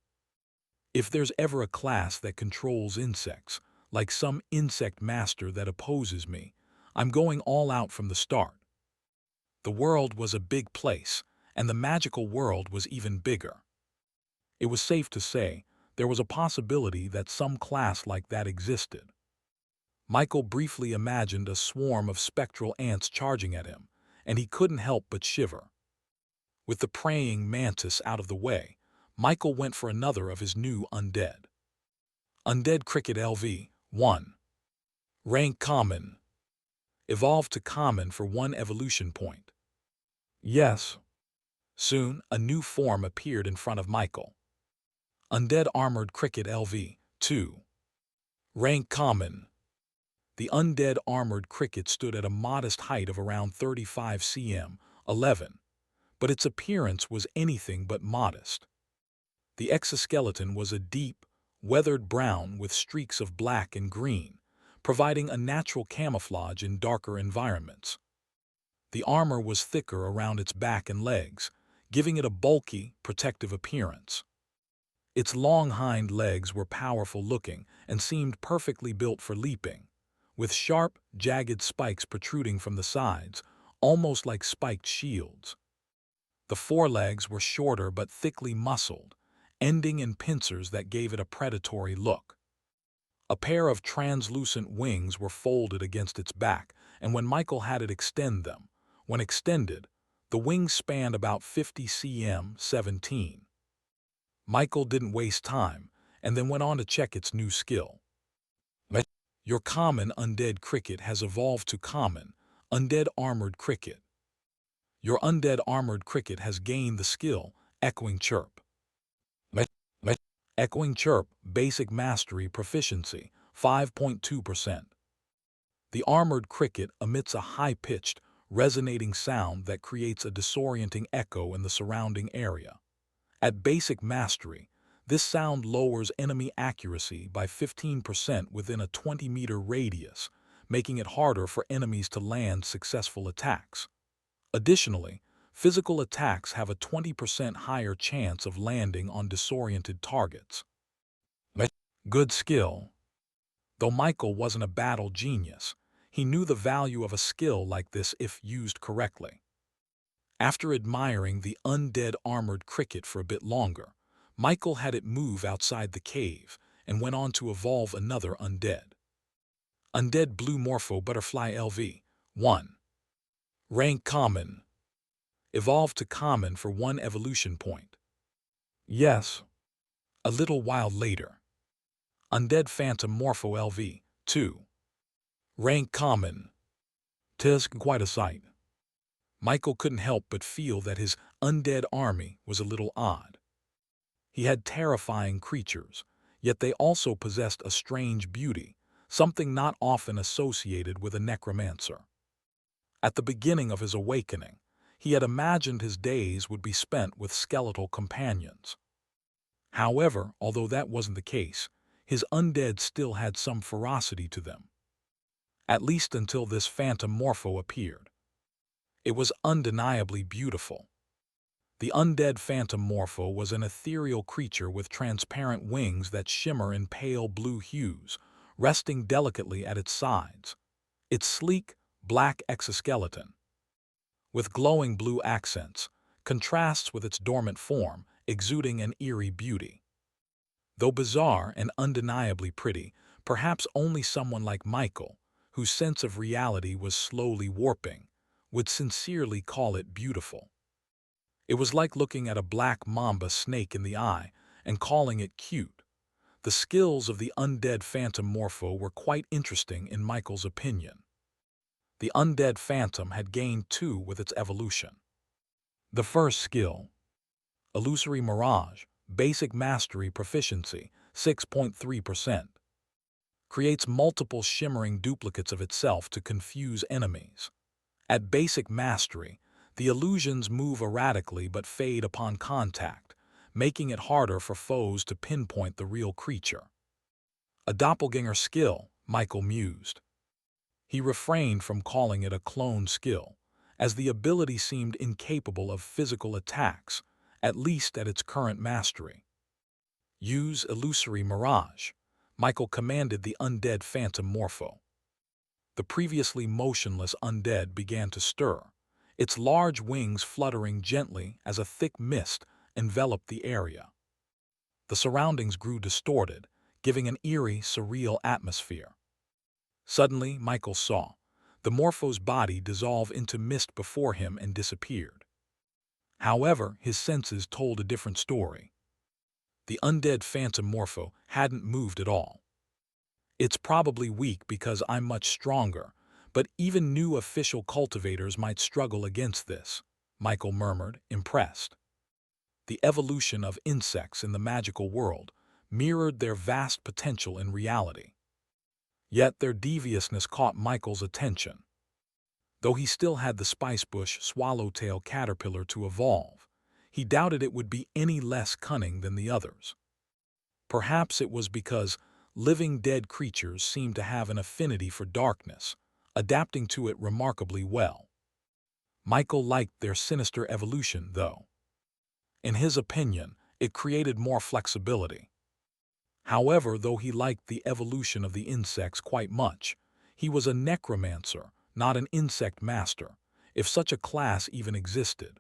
If there's ever a class that controls insects, like some insect master that opposes me, I'm going all out from the start. The world was a big place, and the magical world was even bigger. It was safe to say there was a possibility that some class like that existed. Michael briefly imagined a swarm of spectral ants charging at him, and he couldn't help but shiver. With the praying mantis out of the way, Michael went for another of his new undead. Undead Cricket LV 1. Rank Common. Evolved to Common for 1 evolution point. Yes. Soon, a new form appeared in front of Michael. Undead Armored Cricket LV 2. Rank Common. The undead armored cricket stood at a modest height of around 35 cm, 11, but its appearance was anything but modest. The exoskeleton was a deep, weathered brown with streaks of black and green, providing a natural camouflage in darker environments. The armor was thicker around its back and legs, giving it a bulky, protective appearance. Its long hind legs were powerful-looking and seemed perfectly built for leaping, with sharp, jagged spikes protruding from the sides, almost like spiked shields. The forelegs were shorter but thickly muscled, ending in pincers that gave it a predatory look. A pair of translucent wings were folded against its back, and when Michael had it extend them, when extended, the wings spanned about 50 cm, 17. Michael didn't waste time, and then went on to check its new skill. Your common undead cricket has evolved to common, undead armored cricket. Your undead armored cricket has gained the skill, Echoing Chirp. Echoing Chirp, Basic Mastery Proficiency, 5.2%. The armored cricket emits a high-pitched, resonating sound that creates a disorienting echo in the surrounding area. At Basic Mastery, this sound lowers enemy accuracy by 15% within a 20-meter radius, making it harder for enemies to land successful attacks. Additionally, physical attacks have a 20% higher chance of landing on disoriented targets. Good skill. Though Michael wasn't a battle genius, he knew the value of a skill like this if used correctly. After admiring the undead armored cricket for a bit longer, Michael had it move outside the cave and went on to evolve another undead. Undead Blue Morpho Butterfly LV 1. Rank Common. Evolved to Common for 1 evolution point. Yes. A little while later. Undead Phantom Morpho LV 2. Rank Common. 'Tis quite a sight. Michael couldn't help but feel that his undead army was a little odd. He had terrifying creatures, yet they also possessed a strange beauty, something not often associated with a necromancer. At the beginning of his awakening, he had imagined his days would be spent with skeletal companions. However, although that wasn't the case, his undead still had some ferocity to them. At least until this phantom morpho appeared. It was undeniably beautiful. The undead phantom morpho was an ethereal creature with transparent wings that shimmer in pale blue hues, resting delicately at its sides. Its sleek, black exoskeleton, with glowing blue accents, contrasts with its dormant form, exuding an eerie beauty. Though bizarre and undeniably pretty, perhaps only someone like Michael, whose sense of reality was slowly warping, would sincerely call it beautiful. It was like looking at a black mamba snake in the eye and calling it cute. The skills of the undead phantom morpho were quite interesting in Michael's opinion. The undead phantom had gained two with its evolution. The first skill, Illusory Mirage, Basic Mastery Proficiency, 6.3%, creates multiple shimmering duplicates of itself to confuse enemies. At Basic Mastery, the illusions move erratically but fade upon contact, making it harder for foes to pinpoint the real creature. A doppelganger skill, Michael mused. He refrained from calling it a clone skill, as the ability seemed incapable of physical attacks, at least at its current mastery. Use Illusory Mirage, Michael commanded the undead phantom morpho. The previously motionless undead began to stir, its large wings fluttering gently as a thick mist enveloped the area. The surroundings grew distorted, giving an eerie, surreal atmosphere. Suddenly, Michael saw the morpho's body dissolve into mist before him and disappeared. However, his senses told a different story. The undead phantom morpho hadn't moved at all. It's probably weak because I'm much stronger, but even new official cultivators might struggle against this, Michael murmured, impressed. The evolution of insects in the magical world mirrored their vast potential in reality. Yet their deviousness caught Michael's attention. Though he still had the spicebush swallowtail caterpillar to evolve, he doubted it would be any less cunning than the others. Perhaps it was because living dead creatures seemed to have an affinity for darkness, adapting to it remarkably well. Michael liked their sinister evolution, though. In his opinion, it created more flexibility. However, though he liked the evolution of the insects quite much, he was a necromancer, not an insect master, if such a class even existed.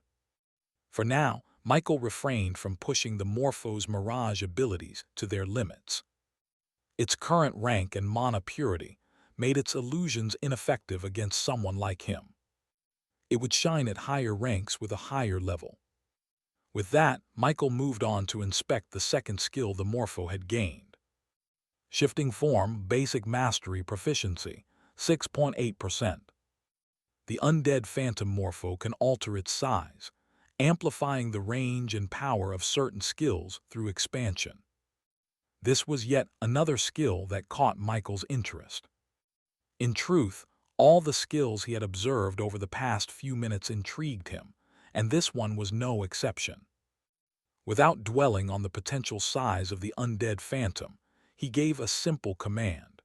For now, Michael refrained from pushing the morpho's mirage abilities to their limits. Its current rank and mana purity made its illusions ineffective against someone like him. It would shine at higher ranks with a higher level. With that, Michael moved on to inspect the second skill the morpho had gained. Shifting Form, Basic Mastery Proficiency, 6.8%. The undead phantom morpho can alter its size, amplifying the range and power of certain skills through expansion. This was yet another skill that caught Michael's interest. In truth, all the skills he had observed over the past few minutes intrigued him, and this one was no exception. Without dwelling on the potential size of the undead phantom, he gave a simple command.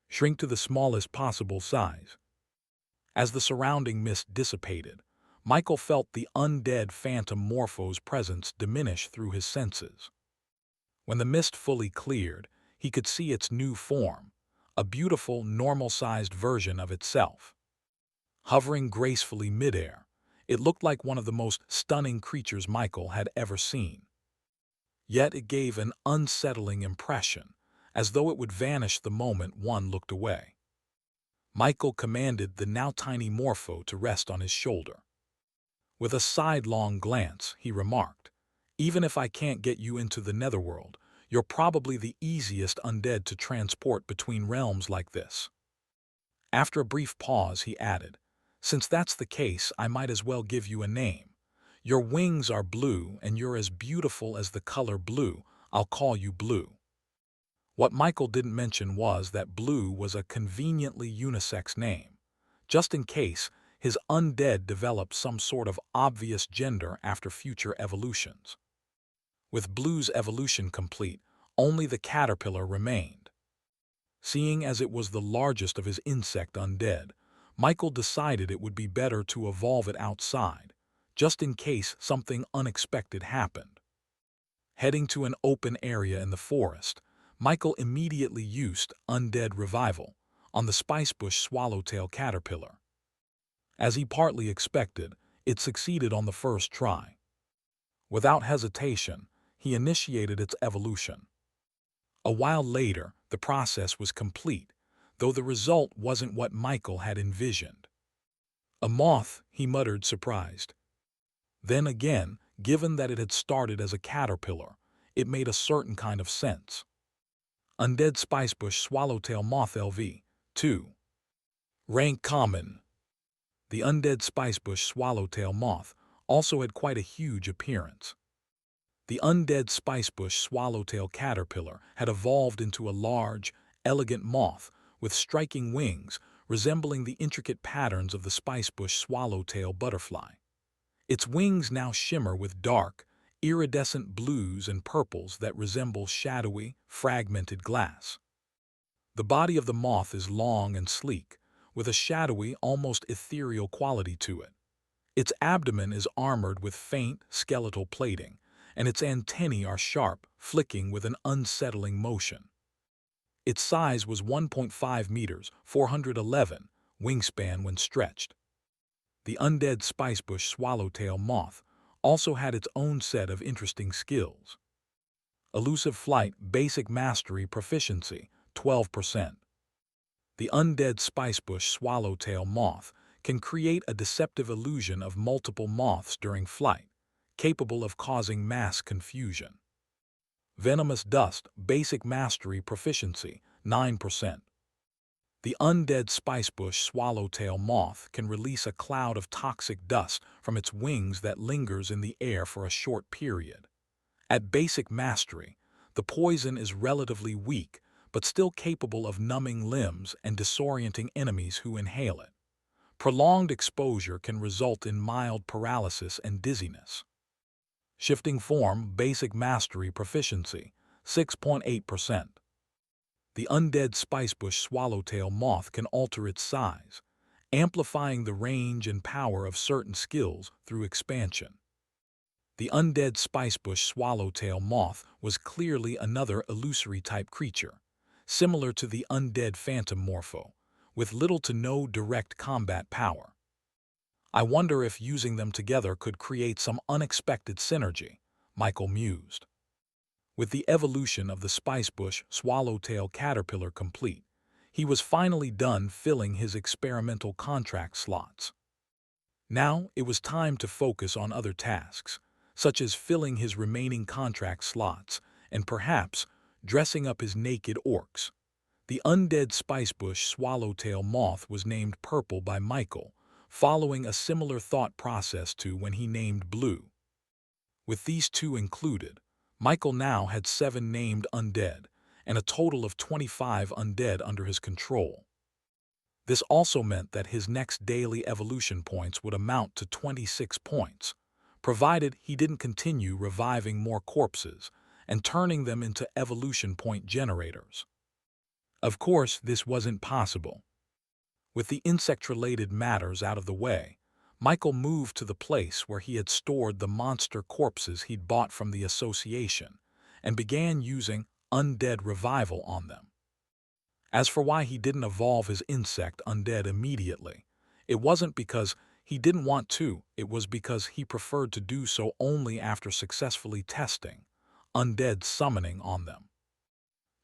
Shrink to the smallest possible size. As the surrounding mist dissipated, Michael felt the undead phantom morpho's presence diminish through his senses. When the mist fully cleared, he could see its new form, a beautiful, normal-sized version of itself. Hovering gracefully midair, it looked like one of the most stunning creatures Michael had ever seen. Yet it gave an unsettling impression, as though it would vanish the moment one looked away. Michael commanded the now tiny morpho to rest on his shoulder. With a sidelong glance, he remarked, "Even if I can't get you into the netherworld, you're probably the easiest undead to transport between realms like this." After a brief pause, he added, "Since that's the case, I might as well give you a name. Your wings are blue and you're as beautiful as the color blue. I'll call you Blue." What Michael didn't mention was that Blue was a conveniently unisex name, just in case his undead developed some sort of obvious gender after future evolutions. With Blue's evolution complete, only the caterpillar remained. Seeing as it was the largest of his insect undead, Michael decided it would be better to evolve it outside, just in case something unexpected happened. Heading to an open area in the forest, Michael immediately used Undead Revival on the spicebush swallowtail caterpillar. As he partly expected, it succeeded on the first try. Without hesitation, he initiated its evolution. A while later, the process was complete, though the result wasn't what Michael had envisioned. "A moth," he muttered, surprised. Then again, given that it had started as a caterpillar, it made a certain kind of sense. Undead Spicebush Swallowtail Moth LV. 2. Rank Common. The Undead Spicebush Swallowtail Moth also had quite a huge appearance. The Undead Spicebush Swallowtail caterpillar had evolved into a large, elegant moth with striking wings resembling the intricate patterns of the spicebush swallowtail butterfly. Its wings now shimmer with dark, iridescent blues and purples that resemble shadowy, fragmented glass. The body of the moth is long and sleek, with a shadowy, almost ethereal quality to it. Its abdomen is armored with faint, skeletal plating, and its antennae are sharp, flicking with an unsettling motion. Its size was 1.5 meters, 411 wingspan when stretched. The Undead Spicebush Swallowtail Moth also had its own set of interesting skills. Elusive Flight Basic Mastery Proficiency, 12%. The Undead Spicebush Swallowtail Moth can create a deceptive illusion of multiple moths during flight, capable of causing mass confusion. Venomous Dust Basic Mastery Proficiency, 9%. The Undead Spicebush Swallowtail Moth can release a cloud of toxic dust from its wings that lingers in the air for a short period. At basic mastery, the poison is relatively weak, but still capable of numbing limbs and disorienting enemies who inhale it. Prolonged exposure can result in mild paralysis and dizziness. Shifting Form Basic Mastery Proficiency, 6.8%. The Undead Spicebush Swallowtail Moth can alter its size, amplifying the range and power of certain skills through expansion. The Undead Spicebush Swallowtail Moth was clearly another illusory-type creature, similar to the Undead Phantom Morpho, with little to no direct combat power. "I wonder if using them together could create some unexpected synergy," Michael mused. With the evolution of the Spicebush Swallowtail caterpillar complete, he was finally done filling his experimental contract slots. Now it was time to focus on other tasks, such as filling his remaining contract slots and perhaps dressing up his naked orcs. The Undead Spicebush Swallowtail Moth was named Purple by Michael, following a similar thought process to when he named Blue. With these two included, Michael now had 7 named undead, and a total of 25 undead under his control. This also meant that his next daily evolution points would amount to 26 points, provided he didn't continue reviving more corpses and turning them into evolution point generators. Of course, this wasn't possible. With the insect-related matters out of the way, Michael moved to the place where he had stored the monster corpses he'd bought from the association and began using Undead Revival on them. As for why he didn't evolve his insect undead immediately, it wasn't because he didn't want to, it was because he preferred to do so only after successfully testing undead summoning on them.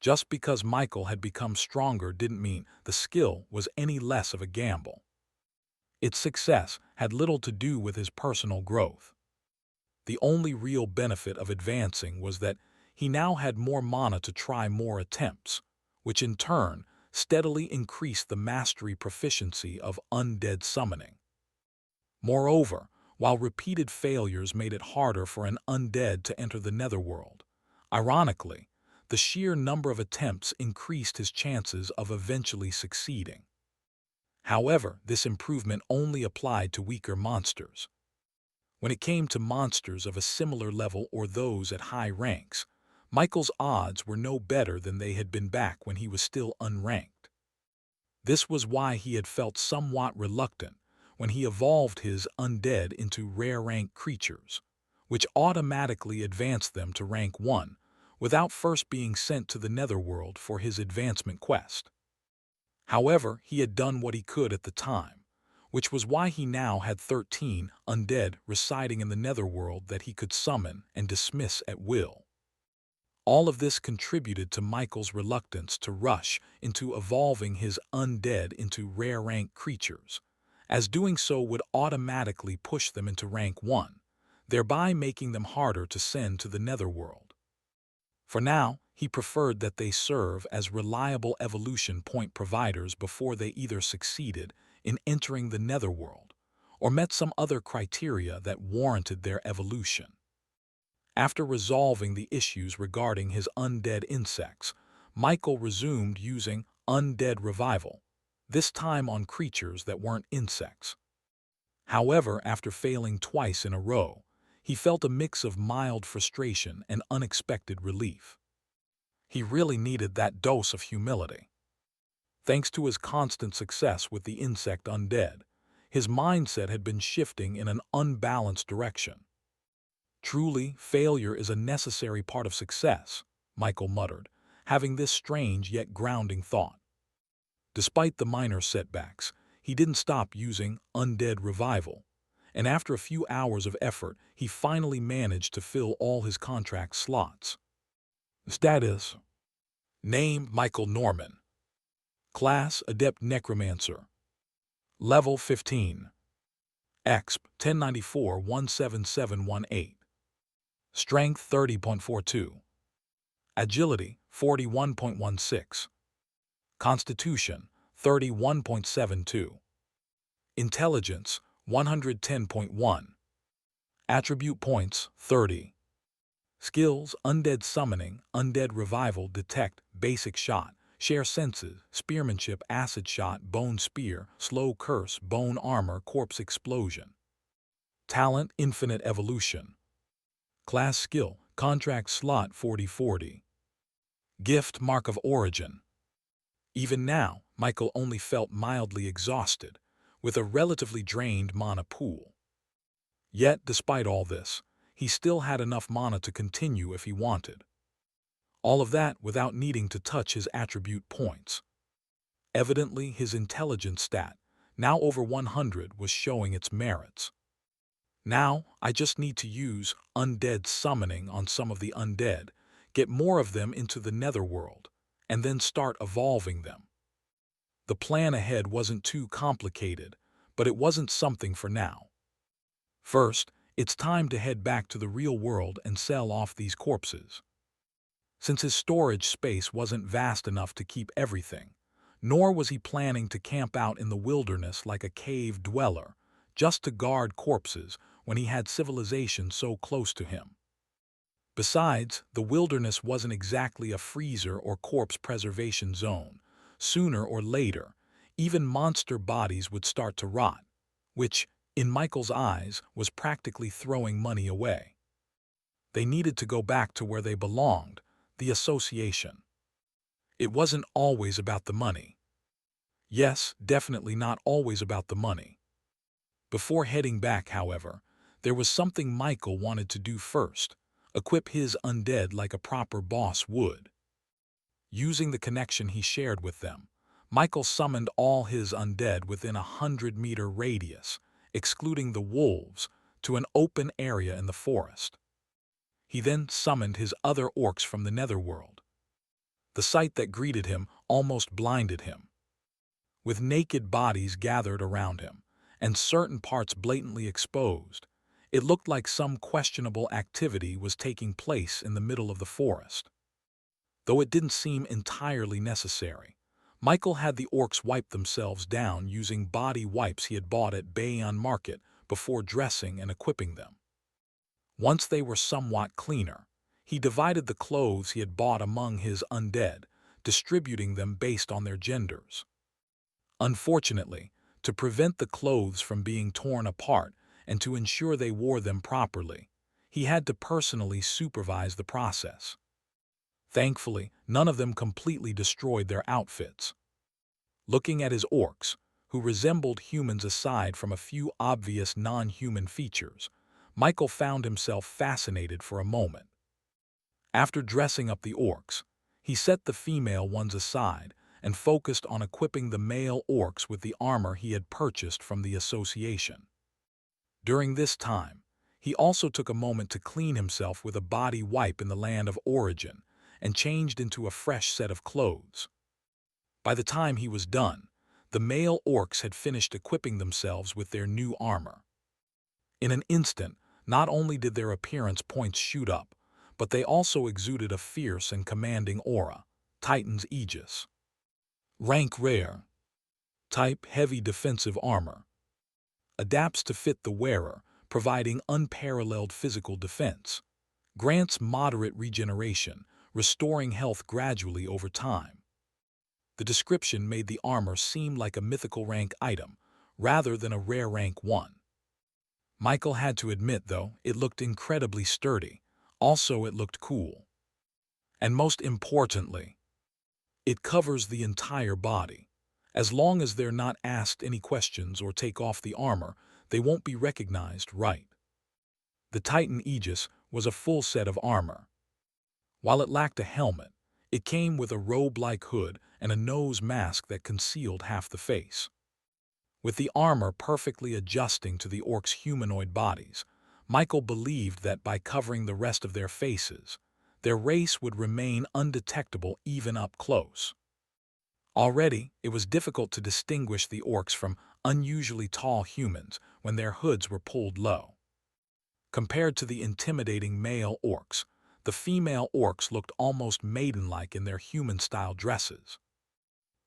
Just because Michael had become stronger didn't mean the skill was any less of a gamble. Its success had little to do with his personal growth. The only real benefit of advancing was that he now had more mana to try more attempts, which in turn steadily increased the mastery proficiency of undead summoning. Moreover, while repeated failures made it harder for an undead to enter the netherworld, ironically, the sheer number of attempts increased his chances of eventually succeeding. However, this improvement only applied to weaker monsters. When it came to monsters of a similar level or those at high ranks, Michael's odds were no better than they had been back when he was still unranked. This was why he had felt somewhat reluctant when he evolved his undead into rare rank creatures, which automatically advanced them to rank 1 without first being sent to the netherworld for his advancement quest. However, he had done what he could at the time, which was why he now had 13 undead residing in the netherworld that he could summon and dismiss at will. All of this contributed to Michael's reluctance to rush into evolving his undead into rare rank creatures, as doing so would automatically push them into rank 1, thereby making them harder to send to the netherworld. For now, he preferred that they serve as reliable evolution point providers before they either succeeded in entering the netherworld or met some other criteria that warranted their evolution. After resolving the issues regarding his undead insects, Michael resumed using Undead Revival, this time on creatures that weren't insects. However, after failing twice in a row, he felt a mix of mild frustration and unexpected relief. He really needed that dose of humility. Thanks to his constant success with the insect undead, his mindset had been shifting in an unbalanced direction. Truly, failure is a necessary part of success, Michael muttered, having this strange yet grounding thought. Despite the minor setbacks, he didn't stop using Undead Revival, and after a few hours of effort, he finally managed to fill all his contract slots. Status: Name: Michael Norman. Class: Adept Necromancer. Level: 15. Exp: 1094-17718. Strength: 30.42. Agility: 41.16. Constitution: 31.72. Intelligence: 110.1. Attribute points: 30. Skills: Undead Summoning, Undead Revival, Detect, Basic Shot, Share Senses, Spearmanship, Acid Shot, Bone Spear, Slow Curse, Bone Armor, Corpse Explosion. Talent: Infinite Evolution. Class Skill: Contract Slot 40/40. Gift: Mark of Origin. Even now, Michael only felt mildly exhausted, with a relatively drained mana pool. Yet, despite all this, he still had enough mana to continue if he wanted. All of that without needing to touch his attribute points. Evidently, his intelligence stat, now over 100, was showing its merits. Now, I just need to use Undead Summoning on some of the undead, get more of them into the netherworld, and then start evolving them. The plan ahead wasn't too complicated, but it wasn't something for now. First, it's time to head back to the real world and sell off these corpses. Since his storage space wasn't vast enough to keep everything, nor was he planning to camp out in the wilderness like a cave dweller, just to guard corpses when he had civilization so close to him. Besides, the wilderness wasn't exactly a freezer or corpse preservation zone. Sooner or later, even monster bodies would start to rot, which, in Michael's eyes, was practically throwing money away. They needed to go back to where they belonged, the association. It wasn't always about the money. Yes, definitely not always about the money. Before heading back, however, there was something Michael wanted to do first: equip his undead like a proper boss would. Using the connection he shared with them, Michael summoned all his undead within a 100-meter radius, excluding the wolves, to an open area in the forest. He then summoned his other orcs from the netherworld. The sight that greeted him almost blinded him. With naked bodies gathered around him, and certain parts blatantly exposed, it looked like some questionable activity was taking place in the middle of the forest. Though it didn't seem entirely necessary, Michael had the orcs wipe themselves down using body wipes he had bought at Bayon Market before dressing and equipping them. Once they were somewhat cleaner, he divided the clothes he had bought among his undead, distributing them based on their genders. Unfortunately, to prevent the clothes from being torn apart and to ensure they wore them properly, he had to personally supervise the process. Thankfully, none of them completely destroyed their outfits. Looking at his orcs, who resembled humans aside from a few obvious non-human features, Michael found himself fascinated for a moment. After dressing up the orcs, he set the female ones aside and focused on equipping the male orcs with the armor he had purchased from the association. During this time, he also took a moment to clean himself with a body wipe in the land of origin and changed into a fresh set of clothes. By the time he was done, the male orcs had finished equipping themselves with their new armor. In an instant, not only did their appearance points shoot up, but they also exuded a fierce and commanding aura, Titan's Aegis. Rank Rare. Type Heavy Defensive Armor. Adapts to fit the wearer, providing unparalleled physical defense. Grants moderate regeneration, restoring health gradually over time. The description made the armor seem like a mythical rank item, rather than a rare rank one. Michael had to admit, though, it looked incredibly sturdy. Also, it looked cool. And most importantly, it covers the entire body. As long as they're not asked any questions or take off the armor, they won't be recognized, right? The Titan Aegis was a full set of armor. While it lacked a helmet, it came with a robe-like hood and a nose mask that concealed half the face. With the armor perfectly adjusting to the orcs' humanoid bodies, Michael believed that by covering the rest of their faces, their race would remain undetectable even up close. Already, it was difficult to distinguish the orcs from unusually tall humans when their hoods were pulled low. Compared to the intimidating male orcs, the female orcs looked almost maiden-like in their human-style dresses.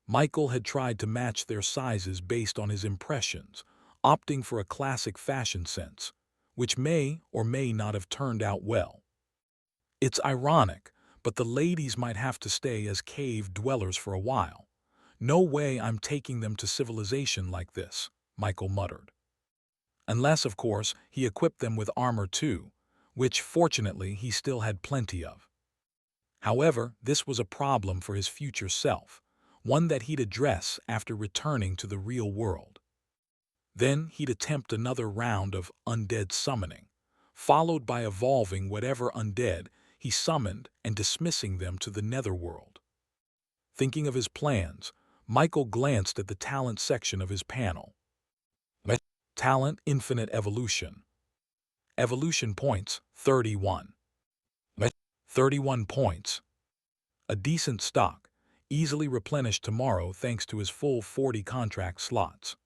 Michael had tried to match their sizes based on his impressions, opting for a classic fashion sense, which may or may not have turned out well. It's ironic, but the ladies might have to stay as cave dwellers for a while. No way I'm taking them to civilization like this, Michael muttered. Unless, of course, he equipped them with armor too, which, fortunately, he still had plenty of. However, this was a problem for his future self, one that he'd address after returning to the real world. Then he'd attempt another round of undead summoning, followed by evolving whatever undead he summoned and dismissing them to the netherworld. Thinking of his plans, Michael glanced at the talent section of his panel. Talent Infinite Evolution. Evolution points 31. 31 points. A decent stock, easily replenished tomorrow thanks to his full 40 contract slots.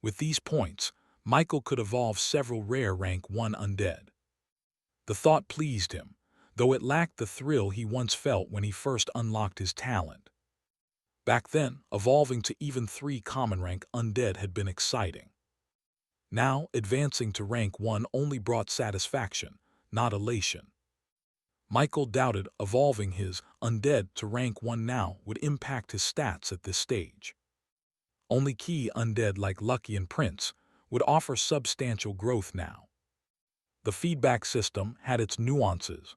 With these points, Michael could evolve several rare rank 1 undead. The thought pleased him, though it lacked the thrill he once felt when he first unlocked his talent. Back then, evolving to even 3 common rank undead had been exciting. Now, advancing to rank 1 only brought satisfaction, not elation. Michael doubted evolving his undead to rank 1 now would impact his stats at this stage. Only key undead like Lucky and Prince would offer substantial growth now. The feedback system had its nuances.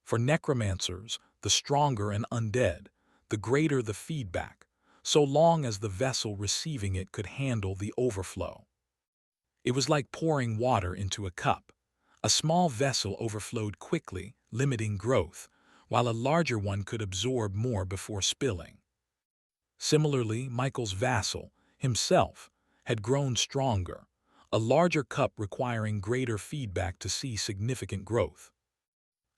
For necromancers, the stronger an undead, the greater the feedback, so long as the vessel receiving it could handle the overflow. It was like pouring water into a cup. A small vessel overflowed quickly, limiting growth, while a larger one could absorb more before spilling. Similarly, Michael's vassal, himself, had grown stronger, a larger cup requiring greater feedback to see significant growth.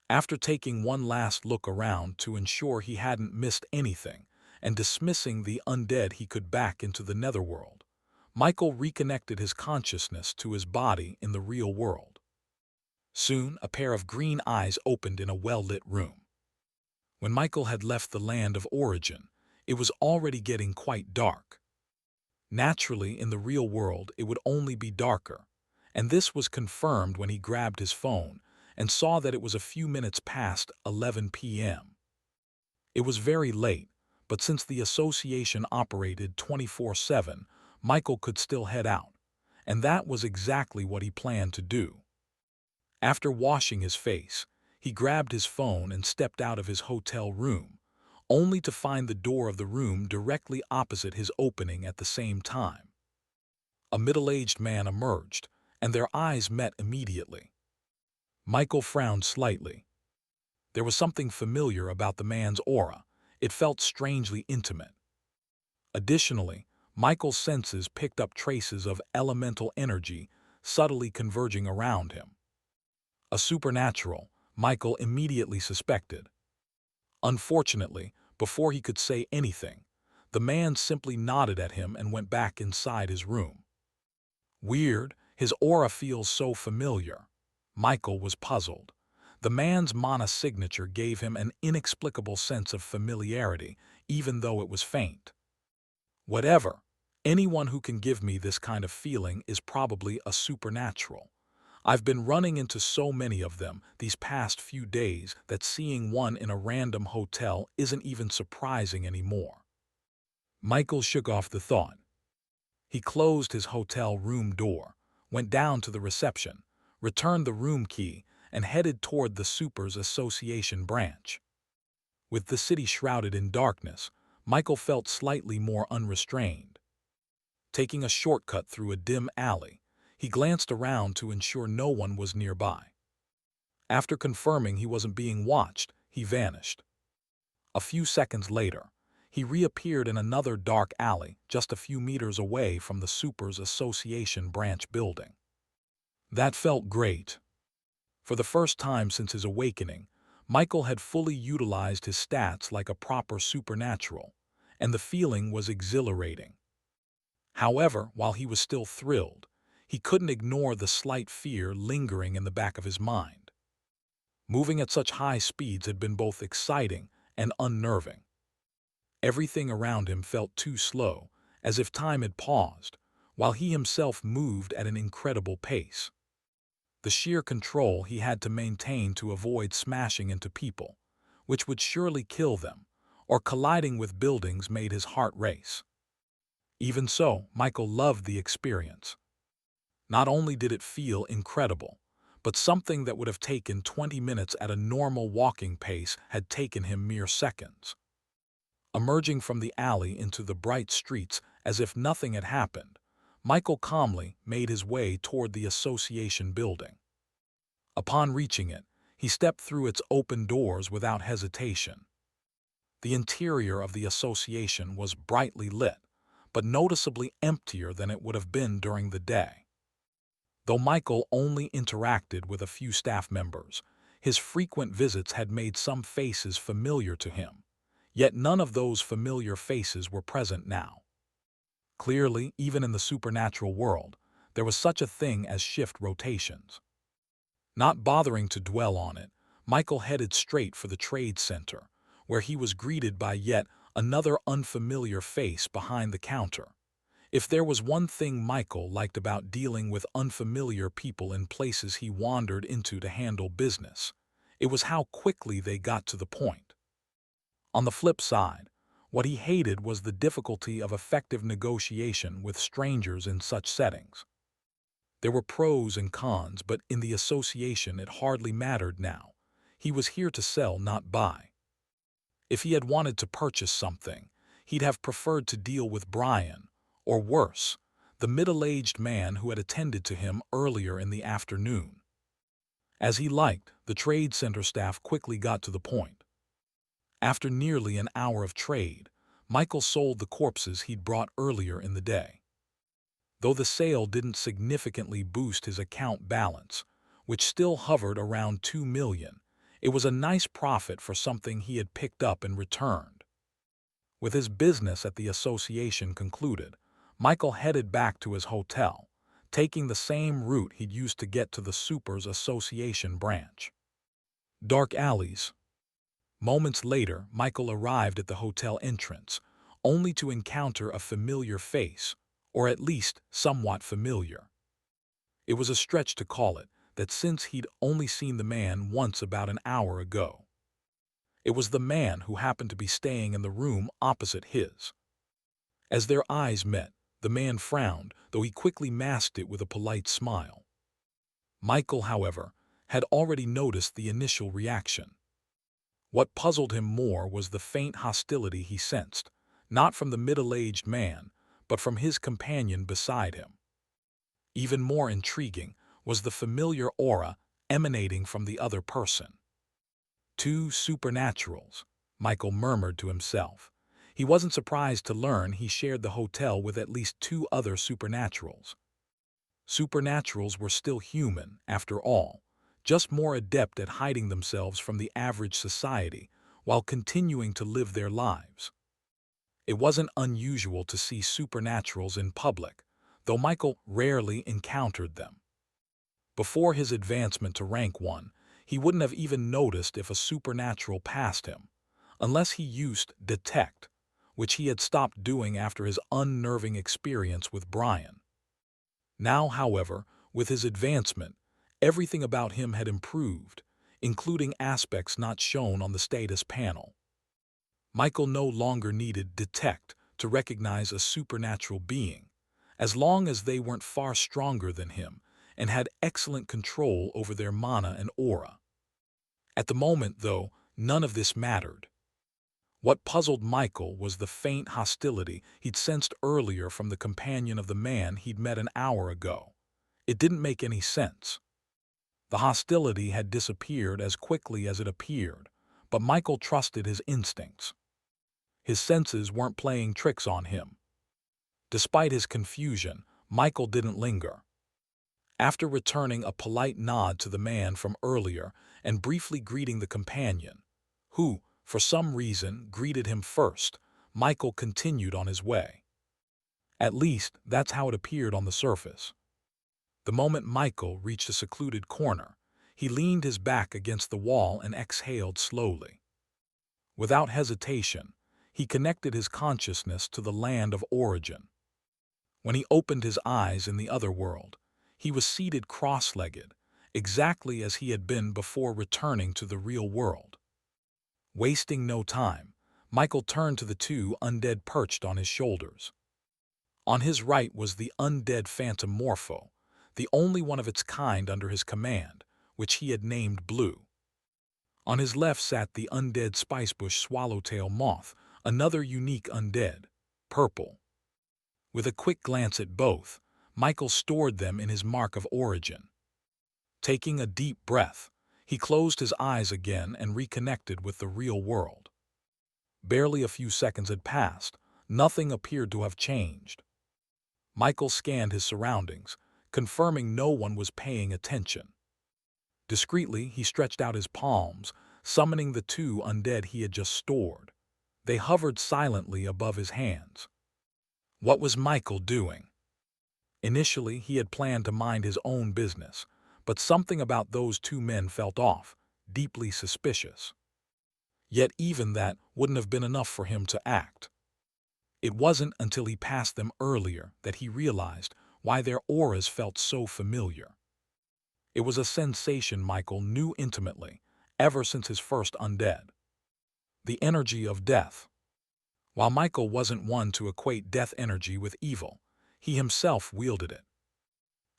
After taking one last look around to ensure he hadn't missed anything and dismissing the undead he could back into the netherworld, Michael reconnected his consciousness to his body in the real world. Soon, a pair of green eyes opened in a well-lit room. When Michael had left the land of origin, it was already getting quite dark. Naturally, in the real world, it would only be darker, and this was confirmed when he grabbed his phone and saw that it was a few minutes past 11 p.m. It was very late, but since the association operated 24/7, Michael could still head out, and that was exactly what he planned to do. After washing his face, he grabbed his phone and stepped out of his hotel room, only to find the door of the room directly opposite his opening at the same time. A middle-aged man emerged, and their eyes met immediately. Michael frowned slightly. There was something familiar about the man's aura. It felt strangely intimate. Additionally, Michael's senses picked up traces of elemental energy subtly converging around him. A supernatural, Michael immediately suspected. Unfortunately, before he could say anything, the man simply nodded at him and went back inside his room. Weird, his aura feels so familiar. Michael was puzzled. The man's mana signature gave him an inexplicable sense of familiarity, even though it was faint. Whatever, anyone who can give me this kind of feeling is probably a supernatural. I've been running into so many of them these past few days that seeing one in a random hotel isn't even surprising anymore. Michael shook off the thought. He closed his hotel room door, went down to the reception, returned the room key, and headed toward the Supers Association branch. With the city shrouded in darkness, Michael felt slightly more unrestrained. Taking a shortcut through a dim alley, he glanced around to ensure no one was nearby. After confirming he wasn't being watched, he vanished. A few seconds later, he reappeared in another dark alley just a few meters away from the Supers Association branch building. That felt great. For the first time since his awakening, Michael had fully utilized his stats like a proper supernatural, and the feeling was exhilarating. However, while he was still thrilled, he couldn't ignore the slight fear lingering in the back of his mind. Moving at such high speeds had been both exciting and unnerving. Everything around him felt too slow, as if time had paused, while he himself moved at an incredible pace. The sheer control he had to maintain to avoid smashing into people, which would surely kill them, or colliding with buildings made his heart race. Even so, Michael loved the experience. Not only did it feel incredible, but something that would have taken 20 minutes at a normal walking pace had taken him mere seconds. Emerging from the alley into the bright streets as if nothing had happened, Michael calmly made his way toward the association building. Upon reaching it, he stepped through its open doors without hesitation. The interior of the association was brightly lit, but noticeably emptier than it would have been during the day. Though Michael only interacted with a few staff members, his frequent visits had made some faces familiar to him, yet none of those familiar faces were present now. Clearly, even in the supernatural world, there was such a thing as shift rotations. Not bothering to dwell on it, Michael headed straight for the trade center, where he was greeted by yet another unfamiliar face behind the counter. If there was one thing Michael liked about dealing with unfamiliar people in places he wandered into to handle business, it was how quickly they got to the point. On the flip side, what he hated was the difficulty of effective negotiation with strangers in such settings. There were pros and cons, but in the association it hardly mattered now. He was here to sell, not buy. If he had wanted to purchase something, he'd have preferred to deal with Brian, or worse, the middle-aged man who had attended to him earlier in the afternoon. As he liked, the trade center staff quickly got to the point. After nearly an hour of trade, Michael sold the corpses he'd brought earlier in the day. Though the sale didn't significantly boost his account balance, which still hovered around 2 million, it was a nice profit for something he had picked up and returned. With his business at the association concluded, Michael headed back to his hotel, taking the same route he'd used to get to the Supers Association branch. Dark alleys. Moments later, Michael arrived at the hotel entrance, only to encounter a familiar face, or at least somewhat familiar. It was a stretch to call it that since he'd only seen the man once about an hour ago. It was the man who happened to be staying in the room opposite his. As their eyes met, the man frowned, though he quickly masked it with a polite smile. Michael, however, had already noticed the initial reaction. What puzzled him more was the faint hostility he sensed, not from the middle-aged man, but from his companion beside him. Even more intriguing was the familiar aura emanating from the other person. Two supernaturals, Michael murmured to himself. He wasn't surprised to learn he shared the hotel with at least two other supernaturals. Supernaturals were still human, after all, just more adept at hiding themselves from the average society while continuing to live their lives. It wasn't unusual to see supernaturals in public, though Michael rarely encountered them. Before his advancement to rank 1, he wouldn't have even noticed if a supernatural passed him, unless he used detect, which he had stopped doing after his unnerving experience with Brian. Now, however, with his advancement, everything about him had improved, including aspects not shown on the status panel. Michael no longer needed detect to recognize a supernatural being, as long as they weren't far stronger than him and had excellent control over their mana and aura. At the moment, though, none of this mattered. What puzzled Michael was the faint hostility he'd sensed earlier from the companion of the man he'd met an hour ago. It didn't make any sense. The hostility had disappeared as quickly as it appeared, but Michael trusted his instincts. His senses weren't playing tricks on him. Despite his confusion, Michael didn't linger. After returning a polite nod to the man from earlier and briefly greeting the companion, who, for some reason, greeted him first, Michael continued on his way. At least, that's how it appeared on the surface. The moment Michael reached a secluded corner, he leaned his back against the wall and exhaled slowly. Without hesitation, he connected his consciousness to the land of origin. When he opened his eyes in the other world, he was seated cross-legged, exactly as he had been before returning to the real world. Wasting no time, Michael turned to the two undead perched on his shoulders. On his right was the undead phantom Morpho, the only one of its kind under his command, which he had named Blue. On his left sat the undead spicebush swallowtail moth, another unique undead, Purple. With a quick glance at both, Michael stored them in his mark of origin. Taking a deep breath, he closed his eyes again and reconnected with the real world. Barely a few seconds had passed. Nothing appeared to have changed. Michael scanned his surroundings, confirming no one was paying attention. Discreetly, he stretched out his palms, summoning the two undead he had just stored. They hovered silently above his hands. What was Michael doing? Initially, he had planned to mind his own business, but something about those two men felt off, deeply suspicious. Yet even that wouldn't have been enough for him to act. It wasn't until he passed them earlier that he realized why their auras felt so familiar. It was a sensation Michael knew intimately, ever since his first undead. The energy of death. While Michael wasn't one to equate death energy with evil, he himself wielded it.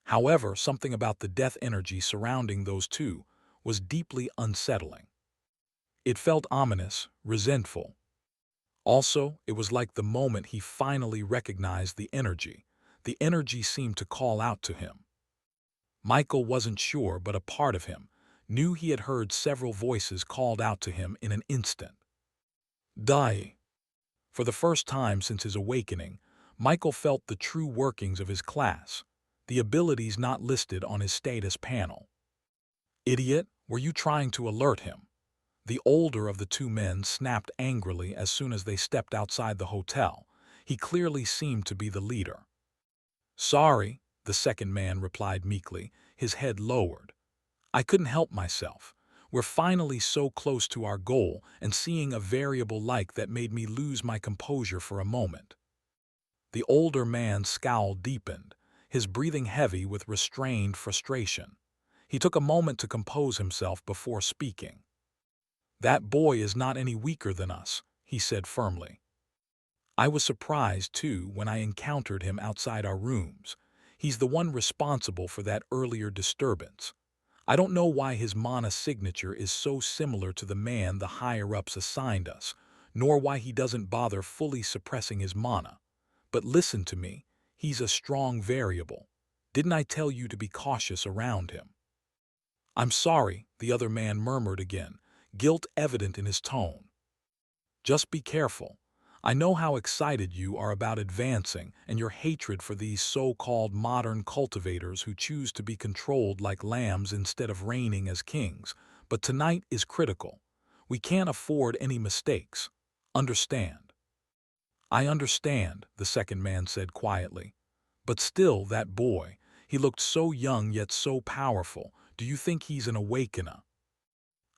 However, something about the death energy surrounding those two was deeply unsettling. It felt ominous, resentful. Also, it was like the moment he finally recognized the energy seemed to call out to him. Michael wasn't sure, but a part of him knew he had heard several voices called out to him in an instant. Die. For the first time since his awakening, Michael felt the true workings of his class, the abilities not listed on his status panel. Idiot, were you trying to alert him? The older of the two men snapped angrily as soon as they stepped outside the hotel. He clearly seemed to be the leader. Sorry, the second man replied meekly, his head lowered. I couldn't help myself. We're finally so close to our goal and seeing a variable like that made me lose my composure for a moment. The older man's scowl deepened, his breathing heavy with restrained frustration. He took a moment to compose himself before speaking. That boy is not any weaker than us, he said firmly. I was surprised, too, when I encountered him outside our rooms. He's the one responsible for that earlier disturbance. I don't know why his mana signature is so similar to the man the higher-ups assigned us, nor why he doesn't bother fully suppressing his mana. But listen to me, he's a strong variable. Didn't I tell you to be cautious around him? I'm sorry, the other man murmured again, guilt evident in his tone. Just be careful. I know how excited you are about advancing and your hatred for these so-called modern cultivators who choose to be controlled like lambs instead of reigning as kings, but tonight is critical. We can't afford any mistakes. Understand? I understand, the second man said quietly. But still, that boy, he looked so young yet so powerful. Do you think he's an awakener?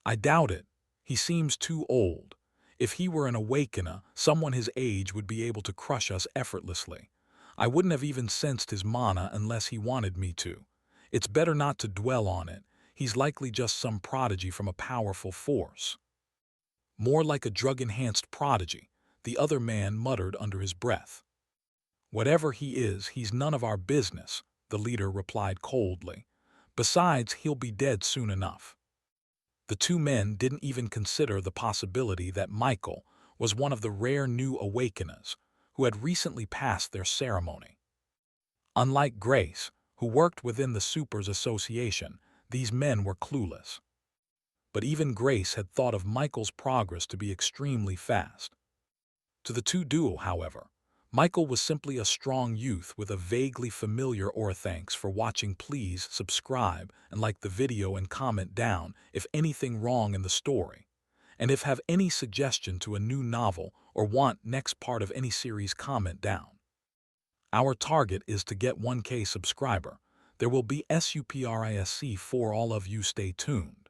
I doubt it. He seems too old. If he were an awakener, someone his age would be able to crush us effortlessly. I wouldn't have even sensed his mana unless he wanted me to. It's better not to dwell on it. He's likely just some prodigy from a powerful force. More like a drug-enhanced prodigy, the other man muttered under his breath. Whatever he is, he's none of our business, the leader replied coldly. Besides, he'll be dead soon enough. The two men didn't even consider the possibility that Michael was one of the rare new awakeners who had recently passed their ceremony. Unlike Grace, who worked within the Supers Association, these men were clueless. But even Grace had thought of Michael's progress to be extremely fast. To the two duo, however, Michael was simply a strong youth with a vaguely familiar aura. Thanks for watching. Please subscribe and like the video and comment down if anything wrong in the story. And if have any suggestion to a new novel or want next part of any series, comment down. Our target is to get 1K subscriber. There will be SUPRISC for all of you. Stay tuned.